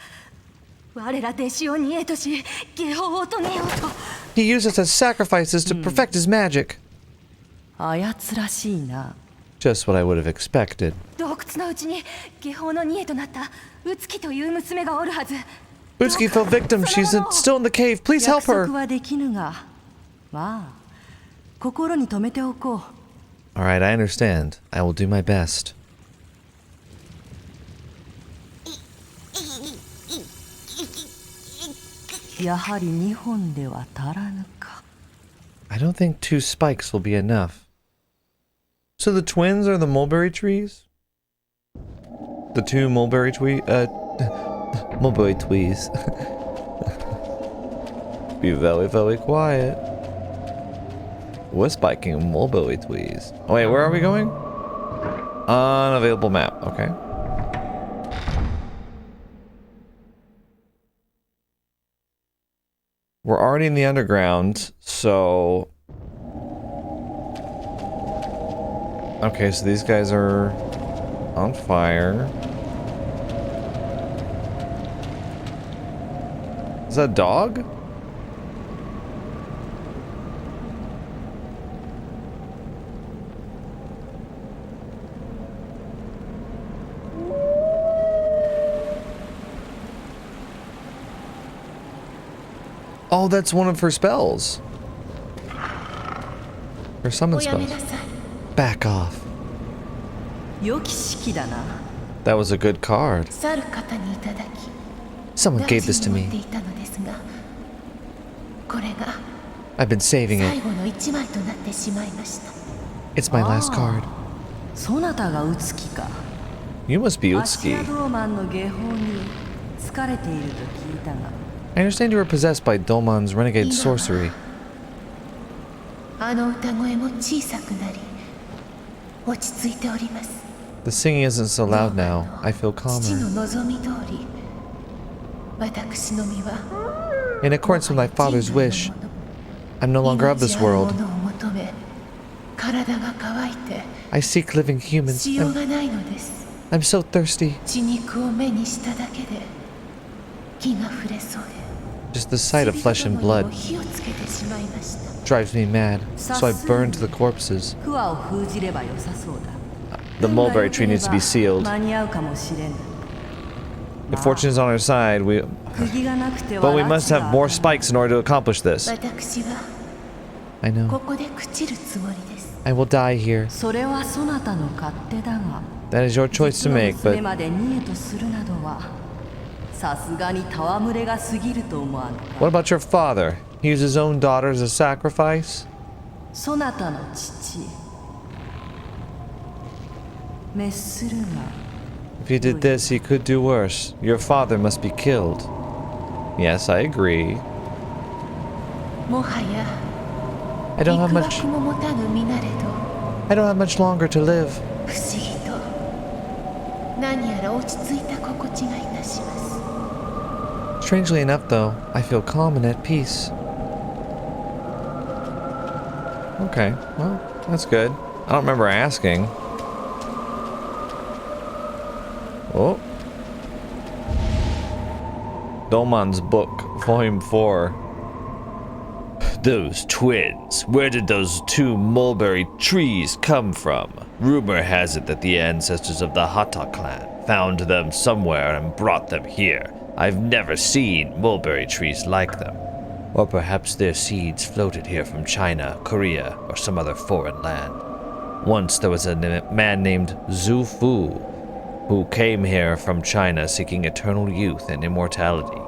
我ら弟子を煮えとし下法を遂げようと
He used us as sacrifices to perfect his magic.
あやつらしいな。
Just what I would have expected.
洞窟のうちに下法の煮えとなったうつきという娘がおるはず
Utsuki fell victim. She's still in the cave. Please help
約
her.
束はできぬが、まあ心に留めておこう。
Alright, I understand. I will do my best. I don't think 2 spikes will be enough. So the twins are the mulberry trees? The 2 mulberry mulberry trees. Be very, very quiet. We're spiking mulberry trees. Oh wait, where are we going? Unavailable map, okay. We're already in the underground, so... Okay, so these guys are on fire. Is that a dog? Oh, that's one of her spells. Her summon spells. Back off.
良き式だな。
That was a good card.
去る方にいただき
Someone gave this to
大事に持っ
me.
ていたのですが、これが
I've been saving
最
it.
後の一枚となってしまいました。
It's my last card.
そなたがウツキか。
You must be
アシア
Utsuki.
ドーマンの下法に疲れていると聞いたが、
I understand you were possessed by Doman's renegade sorcery.
あの歌声も小さくなり、落ち着いております。
The singing isn't so loud now. I feel
父
calmer.
の望み通り、私の身は
In accordance with my father's wish, I'm no longer of this world.
命あるものを求め、体が乾いて
I seek living humans.
しようがないのです。
I'm so thirsty.
血肉を目にしただけで気が触れそうで、
Just the sight of flesh and blood
火をつけてしまいました。
drives me mad, so I burned the corpses.
クワを封じれば良さそうだ。
The mulberry tree needs to be sealed.
間に合うかもしれぬ。
If fortune is on our side,
釘がなくては
but we must have more spikes in order to accomplish this.
私は
I
こ
know.
こで朽ちるつもりです。
I will die here.
それはそなたの勝手だが、
That is your choice to
実の
make,
娘
but
まで逃げとするなどはさすがに戯れが過ぎると思わぬか。
what about your father? He used his own daughter as a sacrifice?
そなたの父滅するが
If he did this, he could do worse. Your father must be killed. Yes, I agree.
もはや
I don't have
幾
much.
枠も持たぬ身なれど、
I don't have much longer to live.
不思議と何やら落ち着いた心地がいたします。
Strangely enough, though, I feel calm and at peace. Okay, well, that's good. I don't remember asking. Oh. Doman's book, volume 4.
Those twins. Where did those two mulberry trees come from? Rumor has it that the ancestors of the Hata clan found them somewhere and brought them here. I've never seen mulberry trees like them. Or perhaps their seeds floated here from China, Korea, or some other foreign land. Once there was a man named Zhu Fu who came here from China seeking eternal youth and immortality.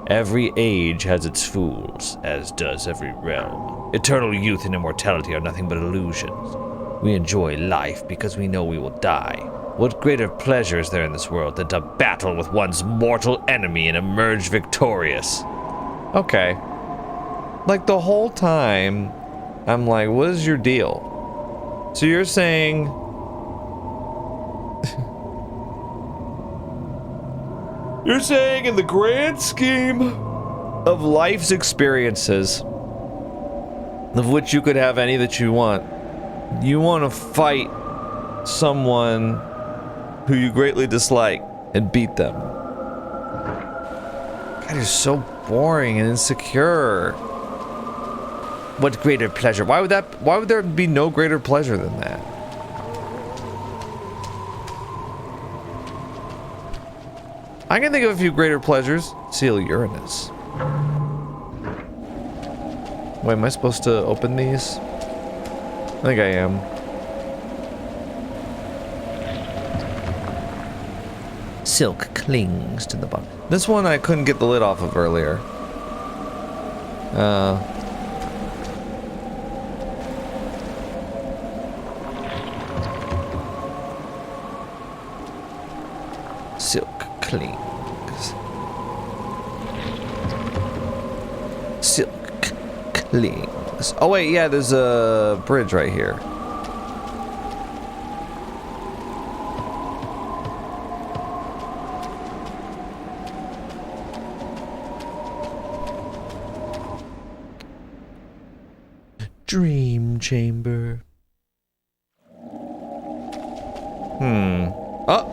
Every age has its fools, as does every realm. Eternal youth and immortality are nothing but illusions. We enjoy life because we know we will die. What greater pleasure is there in this world than to battle with one's mortal enemy and emerge victorious?
Okay. Like the whole time, I'm like, what is your deal? So you're saying... You're saying in the grand scheme of life's experiences, of which you could have any that you want to fight someone who you greatly dislike and beat them. God, you're so boring and insecure. What greater pleasure? Why would there be no greater pleasure than that? I can think of a few greater pleasures. Seal Uranus. Wait, am I supposed to open these? I think I am. Silk clings to the bottom. This one I couldn't get the lid off of earlier. Silk clings. Silk clings. Oh wait, yeah, there's a bridge right here. Dream chamber. Oh!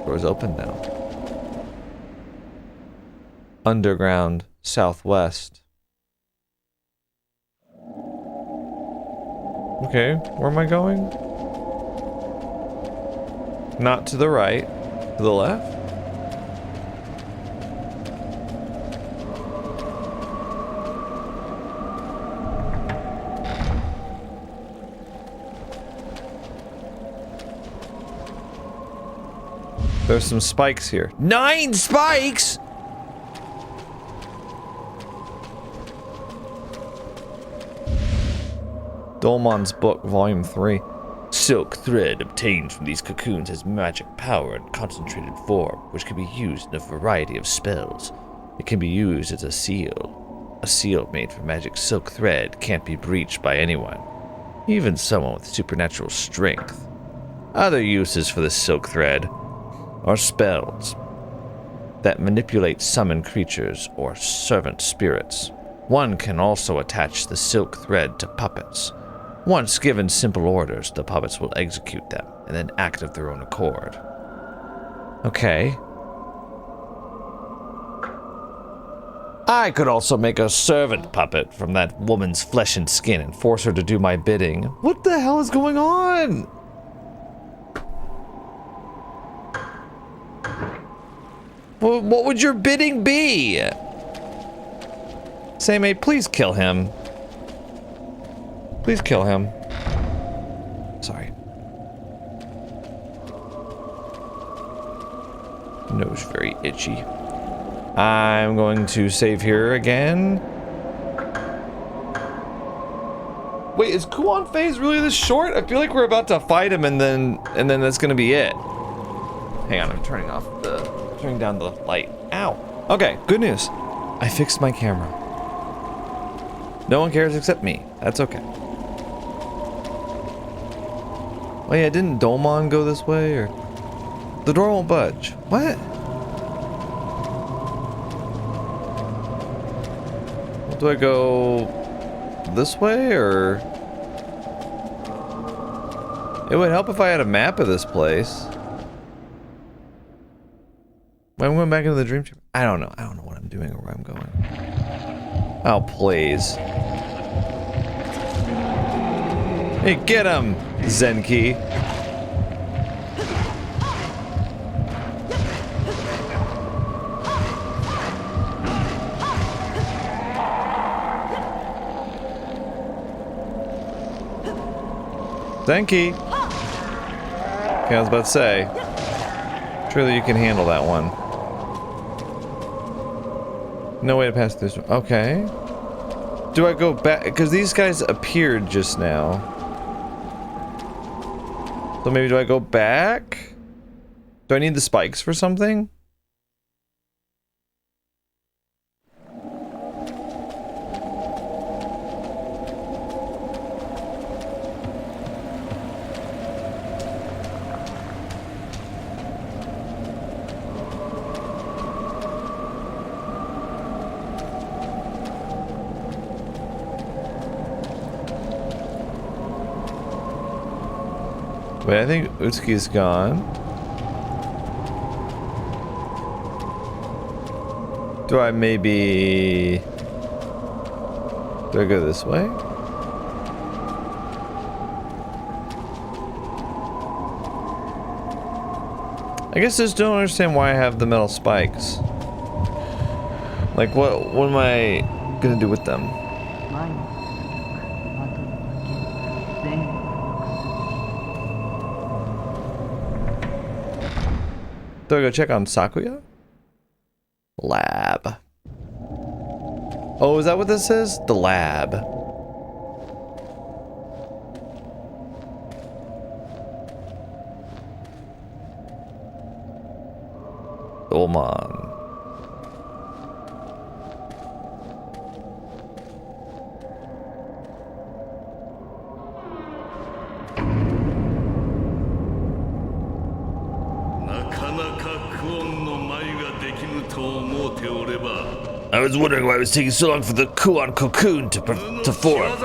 Door's open now. Underground, southwest. Okay, where am I going? Not to the right. To the left? There's some spikes here. 9 spikes?! Doman's book, volume 3.
Silk thread obtained from these cocoons has magic power in concentrated form, which can be used in a variety of spells. It can be used as a seal. A seal made from magic silk thread can't be breached by anyone, even someone with supernatural strength. Other uses for the silk thread are spells that manipulate summoned creatures or servant spirits. One can also attach the silk thread to puppets. Once given simple orders, the puppets will execute them and then act of their own accord.
Okay. I could also make a servant puppet from that woman's flesh and skin and force her to do my bidding. What the hell is going on? What would your bidding be? Say, mate, please kill him. Please kill him. Sorry. Nose very itchy. I'm going to save here again. Wait, is Kuon phase really this short? I feel like we're about to fight him and then that's gonna be it. Hang on, I'm turning down the light. Ow. Okay, good news. I fixed my camera. No one cares except me. That's okay. Oh yeah, didn't Doman go this way, or? The door won't budge. What? Do I go this way, or? It would help if I had a map of this place. I'm going back into the dream chamber. I don't know. I don't know what I'm doing or where I'm going. Oh, please. Hey, get him, Zenki. Zenki. Okay, I was about to say. Surely you can handle that one. No way to pass through this. Okay. Do I go back? Because these guys appeared just now. So maybe do I go back? Do I need the spikes for something? Wait, I think Utsuki's gone. Do I maybe... Do I go this way? I guess I just don't understand why I have the metal spikes. Like, what am I gonna do with them? Do I go check on Sakuya? Lab. Oh, is that what this is? The lab. Doman.
I was wondering why it was taking so long for the Kuon cocoon to form.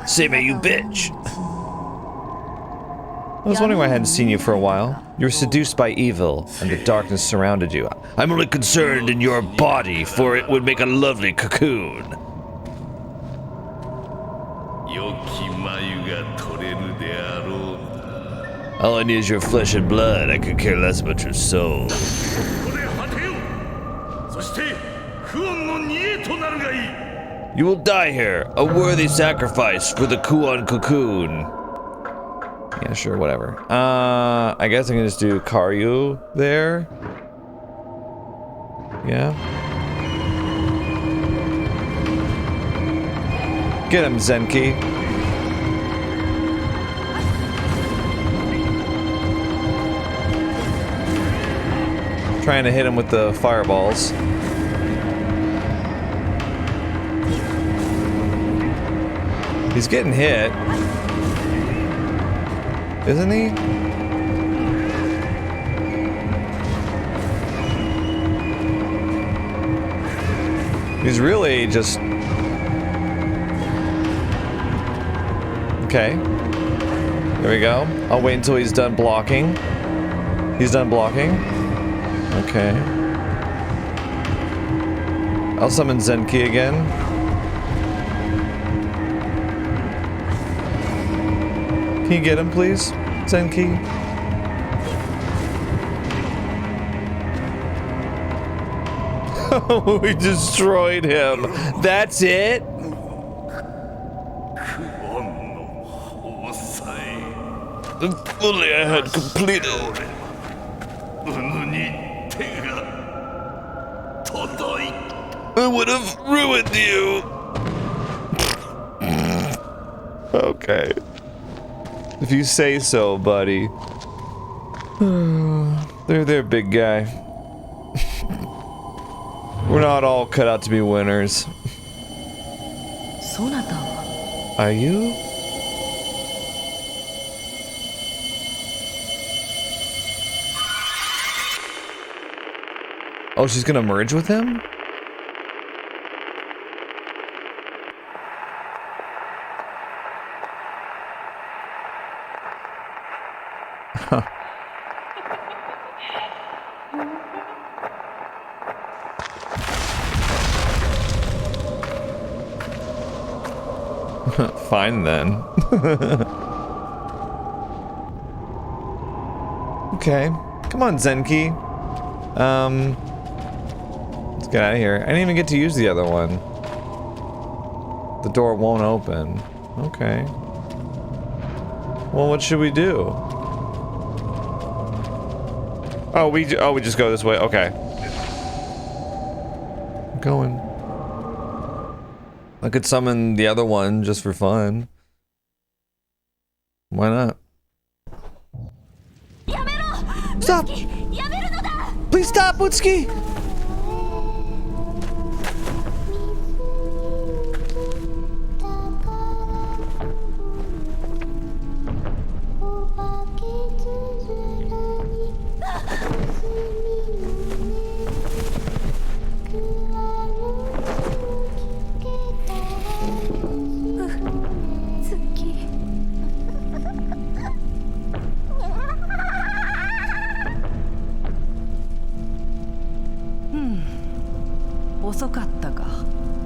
Same you bitch.
I was wondering why I hadn't seen you for a while. You were seduced by evil, and the darkness surrounded you.
I'm only concerned in your body, for it would make a lovely cocoon. All I need is your flesh and blood. I could care less about your soul. You will die here, a worthy sacrifice for the Kuon cocoon.
Yeah, sure, whatever. I guess I can just do Karyu there. Yeah. Get him, Zenki. Trying to hit him with the fireballs. He's getting hit. Isn't he? He's really just... Okay. There we go. I'll wait until he's done blocking. He's done blocking. Okay. I'll summon Zenki again. Can you get him, please? Zenki? We destroyed him. That's it?
If only I had completed. I would have ruined you.
Okay. If you say so, buddy. There, big guy. We're not all cut out to be winners.
そなたは
Are you? Oh, she's gonna merge with him? Fine then. Okay. Come on, Zenki. Let's get out of here. I didn't even get to use the other one. The door won't open. Okay. Well, what should we do? Oh, we just go this way. Okay. I'm going. I could summon the other one just for fun. Why not? Stop! Please stop, Utsuki!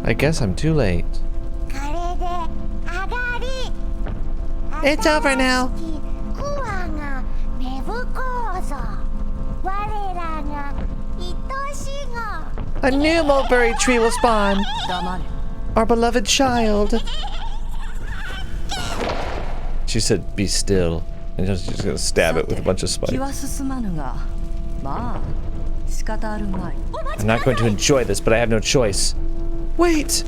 I guess I'm too late. It's over now. A new mulberry tree will spawn. Our beloved child. She said, "Be still," and she's just gonna stab it with a bunch of spikes. I'm not going to enjoy this, but I have no choice. Wait!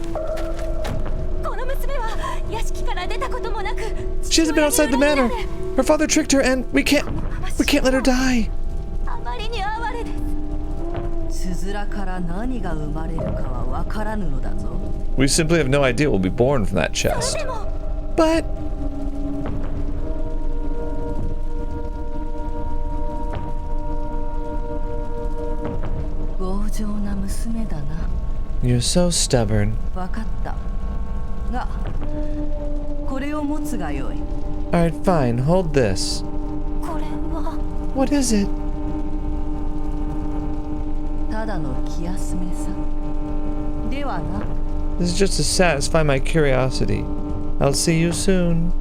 She hasn't been outside the manor. Her father tricked her, and we can't let her die. We simply have no idea what will be born from that chest. But you're so stubborn. Alright, fine. Hold this. What is it? This is just to satisfy my curiosity. I'll see you soon.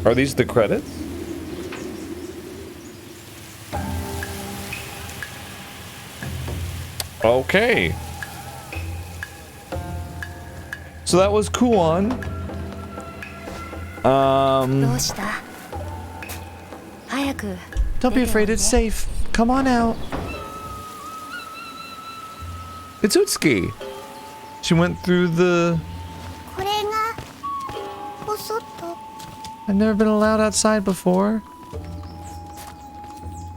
Are these the credits? Okay. So that was Kuon.
どうした？早く。
Don't be afraid, it's safe. Come on out. It's Utsuki. She went through the...
これがお外。
I've never been allowed outside before.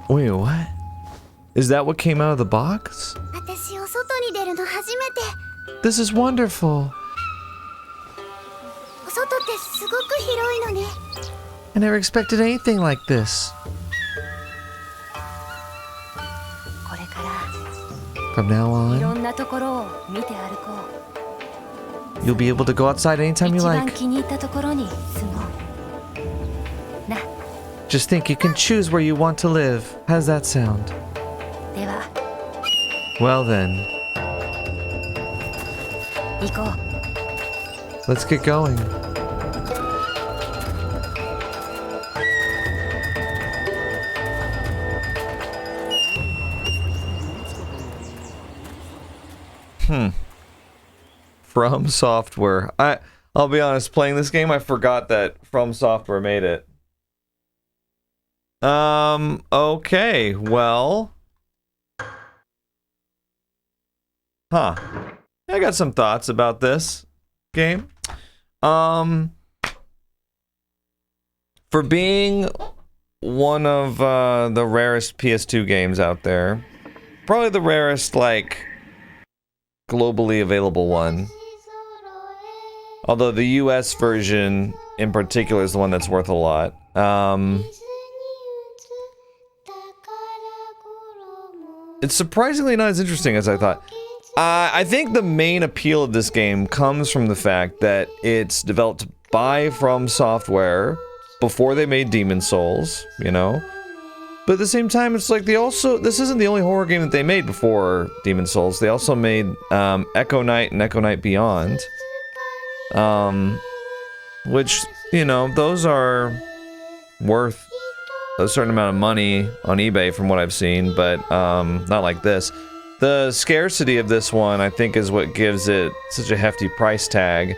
Wait, what? Is that what came out of the box?
私お外に出るの初めて。
This is wonderful.
お外ってすごく広いのね。
I never expected anything like this.
これから
From now
いろ
on,
んなところを見て歩こう。
you'll be able to go outside anytime you
一番
like.
気に入ったところに住もう。な、
Just think you can choose where you want to live. How's that sound?
では
Well then,
行こう。
let's get going. From Software. I'll be honest, playing this game, I forgot that From Software made it. Okay, well. Huh. I got some thoughts about this game. For being one of the rarest PS2 games out there, probably the rarest, like, globally available one. Although the US version in particular is the one that's worth a lot. It's surprisingly not as interesting as I thought. I think the main appeal of this game comes from the fact that it's developed by From Software before they made Demon Souls, you know? But at the same time, it's like this isn't the only horror game that they made before Demon Souls. They also made Echo Knight and Echo Knight Beyond. Which, you know, those are worth a certain amount of money on eBay from what I've seen, but not like this. The scarcity of this one, I think, is what gives it such a hefty price tag,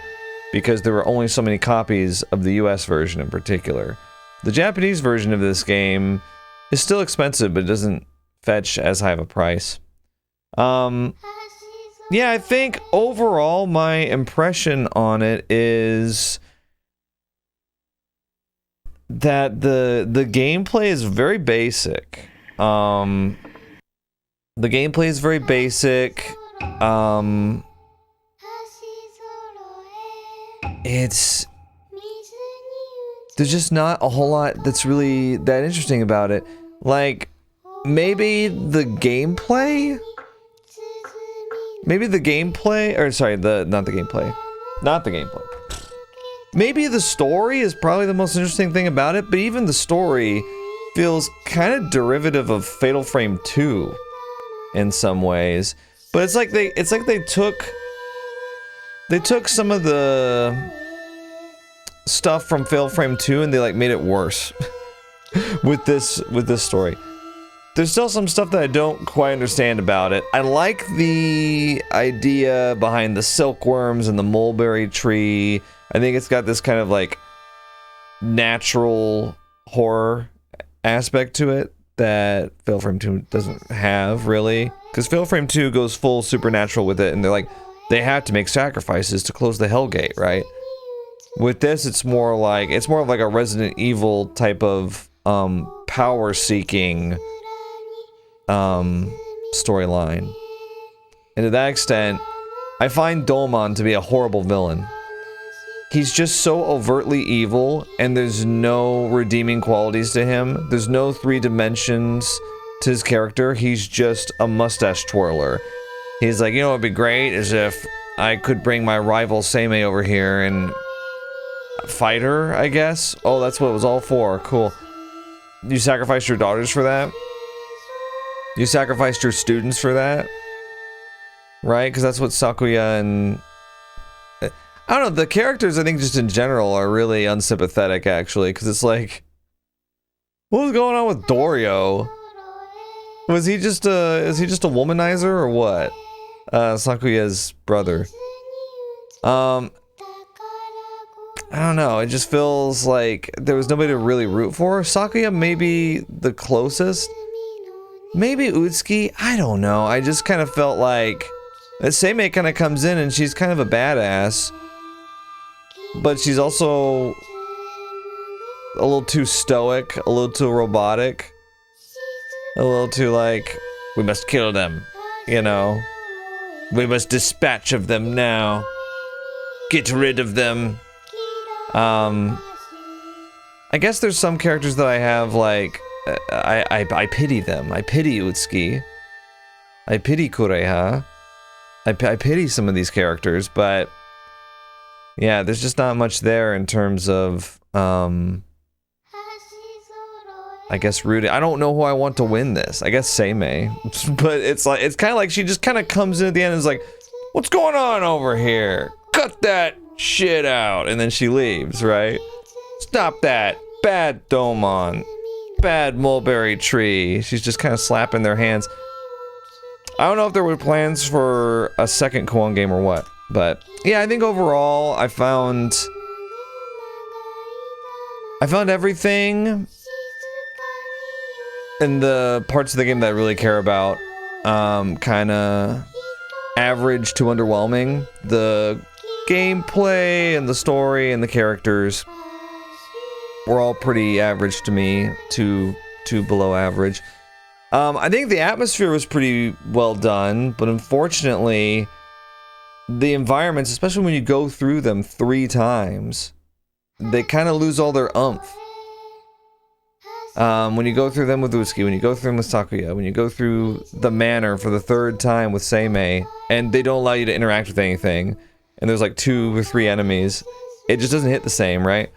because there were only so many copies of the US version in particular. The Japanese version of this game is still expensive, but it doesn't fetch as high of a price. Yeah, I think overall my impression on it is that the gameplay is very basic. The gameplay is very basic. There's just not a whole lot that's really that interesting about it. Like, maybe the gameplay, or sorry, not the gameplay. Maybe the story is probably the most interesting thing about it, but even the story feels kind of derivative of Fatal Frame 2 in some ways. But it's like they took some of the stuff from Fatal Frame 2 and they like made it worse with this story. There's still some stuff that I don't quite understand about it. I like the idea behind the silkworms and the mulberry tree. I think it's got this kind of like natural horror aspect to it that Fatal Frame 2 doesn't have, really. Because Fatal Frame 2 goes full supernatural with it, and they're like, they have to make sacrifices to close the Hellgate, right? With this, it's more of like a Resident Evil type of power-seeking storyline. And to that extent, I find Doman to be a horrible villain. He's just so overtly evil, and there's no redeeming qualities to him. There's no 3 dimensions to his character. He's just a mustache twirler. He's like, you know what would be great is if I could bring my rival Seimei over here and fight her, I guess. Oh, that's what it was all for. Cool. You sacrificed your daughters for that? You sacrificed your students for that? Right? Because that's what Sakuya and... I don't know, the characters I think just in general are really unsympathetic actually, because it's like, what was going on with Dorio? Was he just is he just a womanizer or what? Sakuya's brother. I don't know, it just feels like there was nobody to really root for. Sakuya maybe the closest. Maybe Utsuki, I don't know. I just kind of felt like Seimei kind of comes in and she's kind of a badass. But she's also a little too stoic, a little too robotic. A little too like, we must kill them, you know? We must dispatch of them now. Get rid of them. I guess there's some characters that I have like, I pity them. I pity Utsuki. I pity Kureha. I pity some of these characters, but yeah, there's just not much there in terms of, I guess rooting. I don't know who I want to win this. I guess Seimei. But it's like, it's kind of like she just kind of comes in at the end and is like, what's going on over here? Cut that shit out. And then she leaves, right? Stop that. Bad Doman. Bad mulberry tree. She's just kind of slapping their hands. I don't know if there were plans for a second Kuon game or what. But yeah, I think overall I found everything in the parts of the game that I really care about, kind of average to underwhelming. The gameplay and the story and the characters were all pretty average to me, to below average. I think the atmosphere was pretty well done, but unfortunately, the environments, especially when you go through them 3 times, they kind of lose all their oomph. When you go through them with Utsuki, when you go through them with Sakuya, when you go through the manor for the 3rd time with Seimei, and they don't allow you to interact with anything, and there's like 2 or 3 enemies, it just doesn't hit the same, right?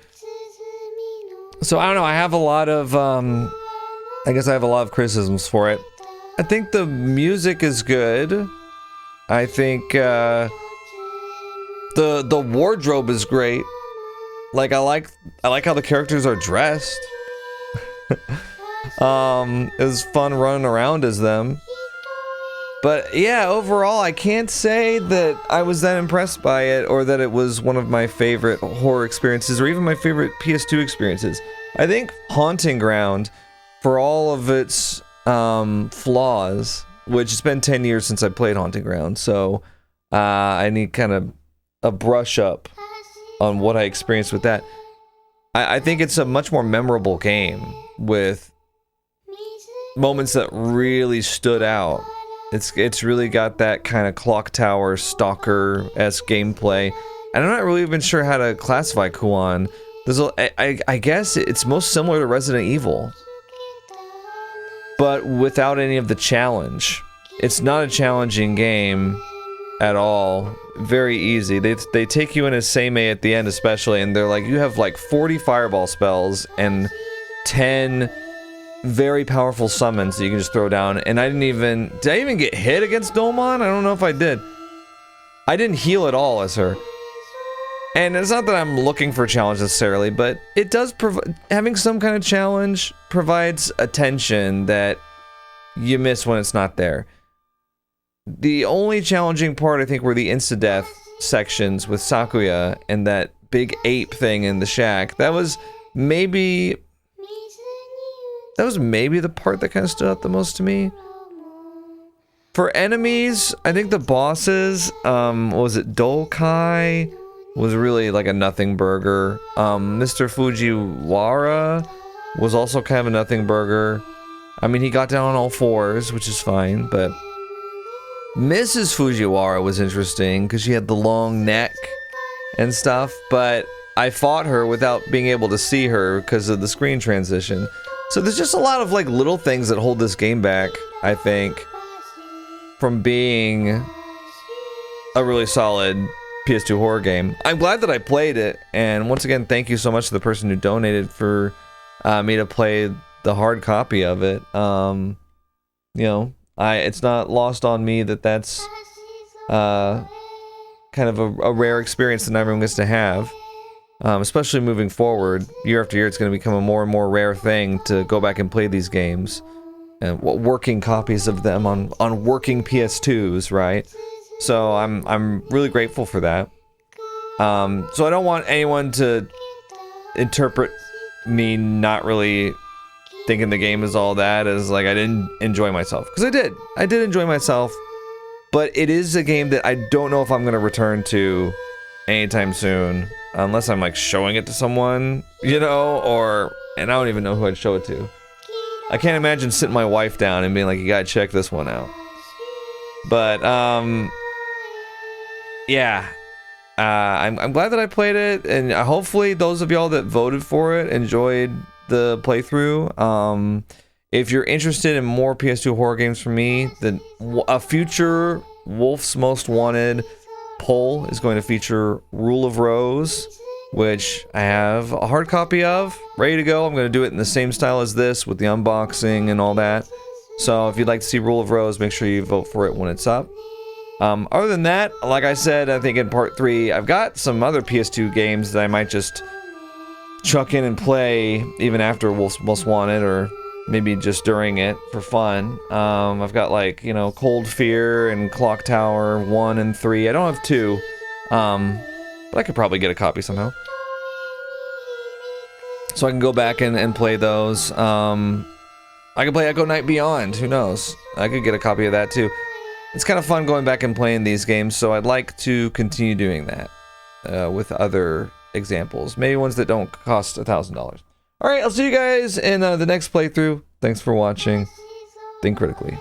So I don't know, I have a lot of, I guess I have a lot of criticisms for it. I think the music is good. I think, the wardrobe is great. Like, I like how the characters are dressed. It was fun running around as them. But yeah, overall, I can't say that I was that impressed by it, or that it was one of my favorite horror experiences, or even my favorite PS2 experiences. I think Haunting Ground, for all of its flaws, which it's been 10 years since I played Haunting Ground, so I need kind of a brush up on what I experienced with that. I think it's a much more memorable game with moments that really stood out. It's really got that kind of Clock Tower Stalker-esque gameplay, and I'm not really even sure how to classify Kuon. I guess it's most similar to Resident Evil, but without any of the challenge. It's not a challenging game at all. Very easy. They take you in as Seimei at the end especially, and they're like, you have like 40 fireball spells and 10 very powerful summons that you can just throw down. And did I even get hit against Doman? I don't know if I did. I didn't heal at all as her. And it's not that I'm looking for a challenge necessarily, but it does having some kind of challenge provides attention that you miss when it's not there. The only challenging part, I think, were the insta-death sections with Sakuya and that big ape thing in the shack. That was maybe the part that kind of stood out the most to me. For enemies, I think the bosses, was it Dokai? Was really like a nothing burger. Mr. Fujiwara was also kind of a nothing burger. I mean, he got down on all 4s, which is fine, but Mrs. Fujiwara was interesting because she had the long neck and stuff, but I fought her without being able to see her because of the screen transition. So there's just a lot of like little things that hold this game back, I think, from being a really solid PS2 horror game. I'm glad that I played it, and once again, thank you so much to the person who donated for me to play the hard copy of it. You know, it's not lost on me that that's kind of a rare experience that not everyone gets to have. Especially moving forward, year after year, it's going to become a more and more rare thing to go back and play these games. And working copies of them on working PS2s, right? So I'm really grateful for that. So I don't want anyone to interpret me not really thinking the game is all that as like I didn't enjoy myself, because I did enjoy myself, but it is a game that I don't know if I'm gonna return to anytime soon, unless I'm like showing it to someone, you know, and I don't even know who I'd show it to. I can't imagine sitting my wife down and being like, you gotta check this one out. But yeah, I'm glad that I played it, and hopefully those of y'all that voted for it enjoyed the playthrough. If you're interested in more PS2 horror games from me, then a future Wolf's Most Wanted poll is going to feature Rule of Rose, which I have a hard copy of, ready to go. I'm going to do it in the same style as this, with the unboxing and all that. So if you'd like to see Rule of Rose, make sure you vote for it when it's up. Other than that, like I said, I think in part 3, I've got some other PS2 games that I might just chuck in and play even after Wolf's Most Wanted, or maybe just during it for fun. I've got, like, you know, Cold Fear and Clock Tower 1 and 3. I don't have 2, but I could probably get a copy somehow. So I can go back and play those. I could play Echo Night Beyond, who knows? I could get a copy of that too. It's kind of fun going back and playing these games, so I'd like to continue doing that with other examples. Maybe ones that don't cost $1,000. Alright, I'll see you guys in the next playthrough. Thanks for watching. Think critically.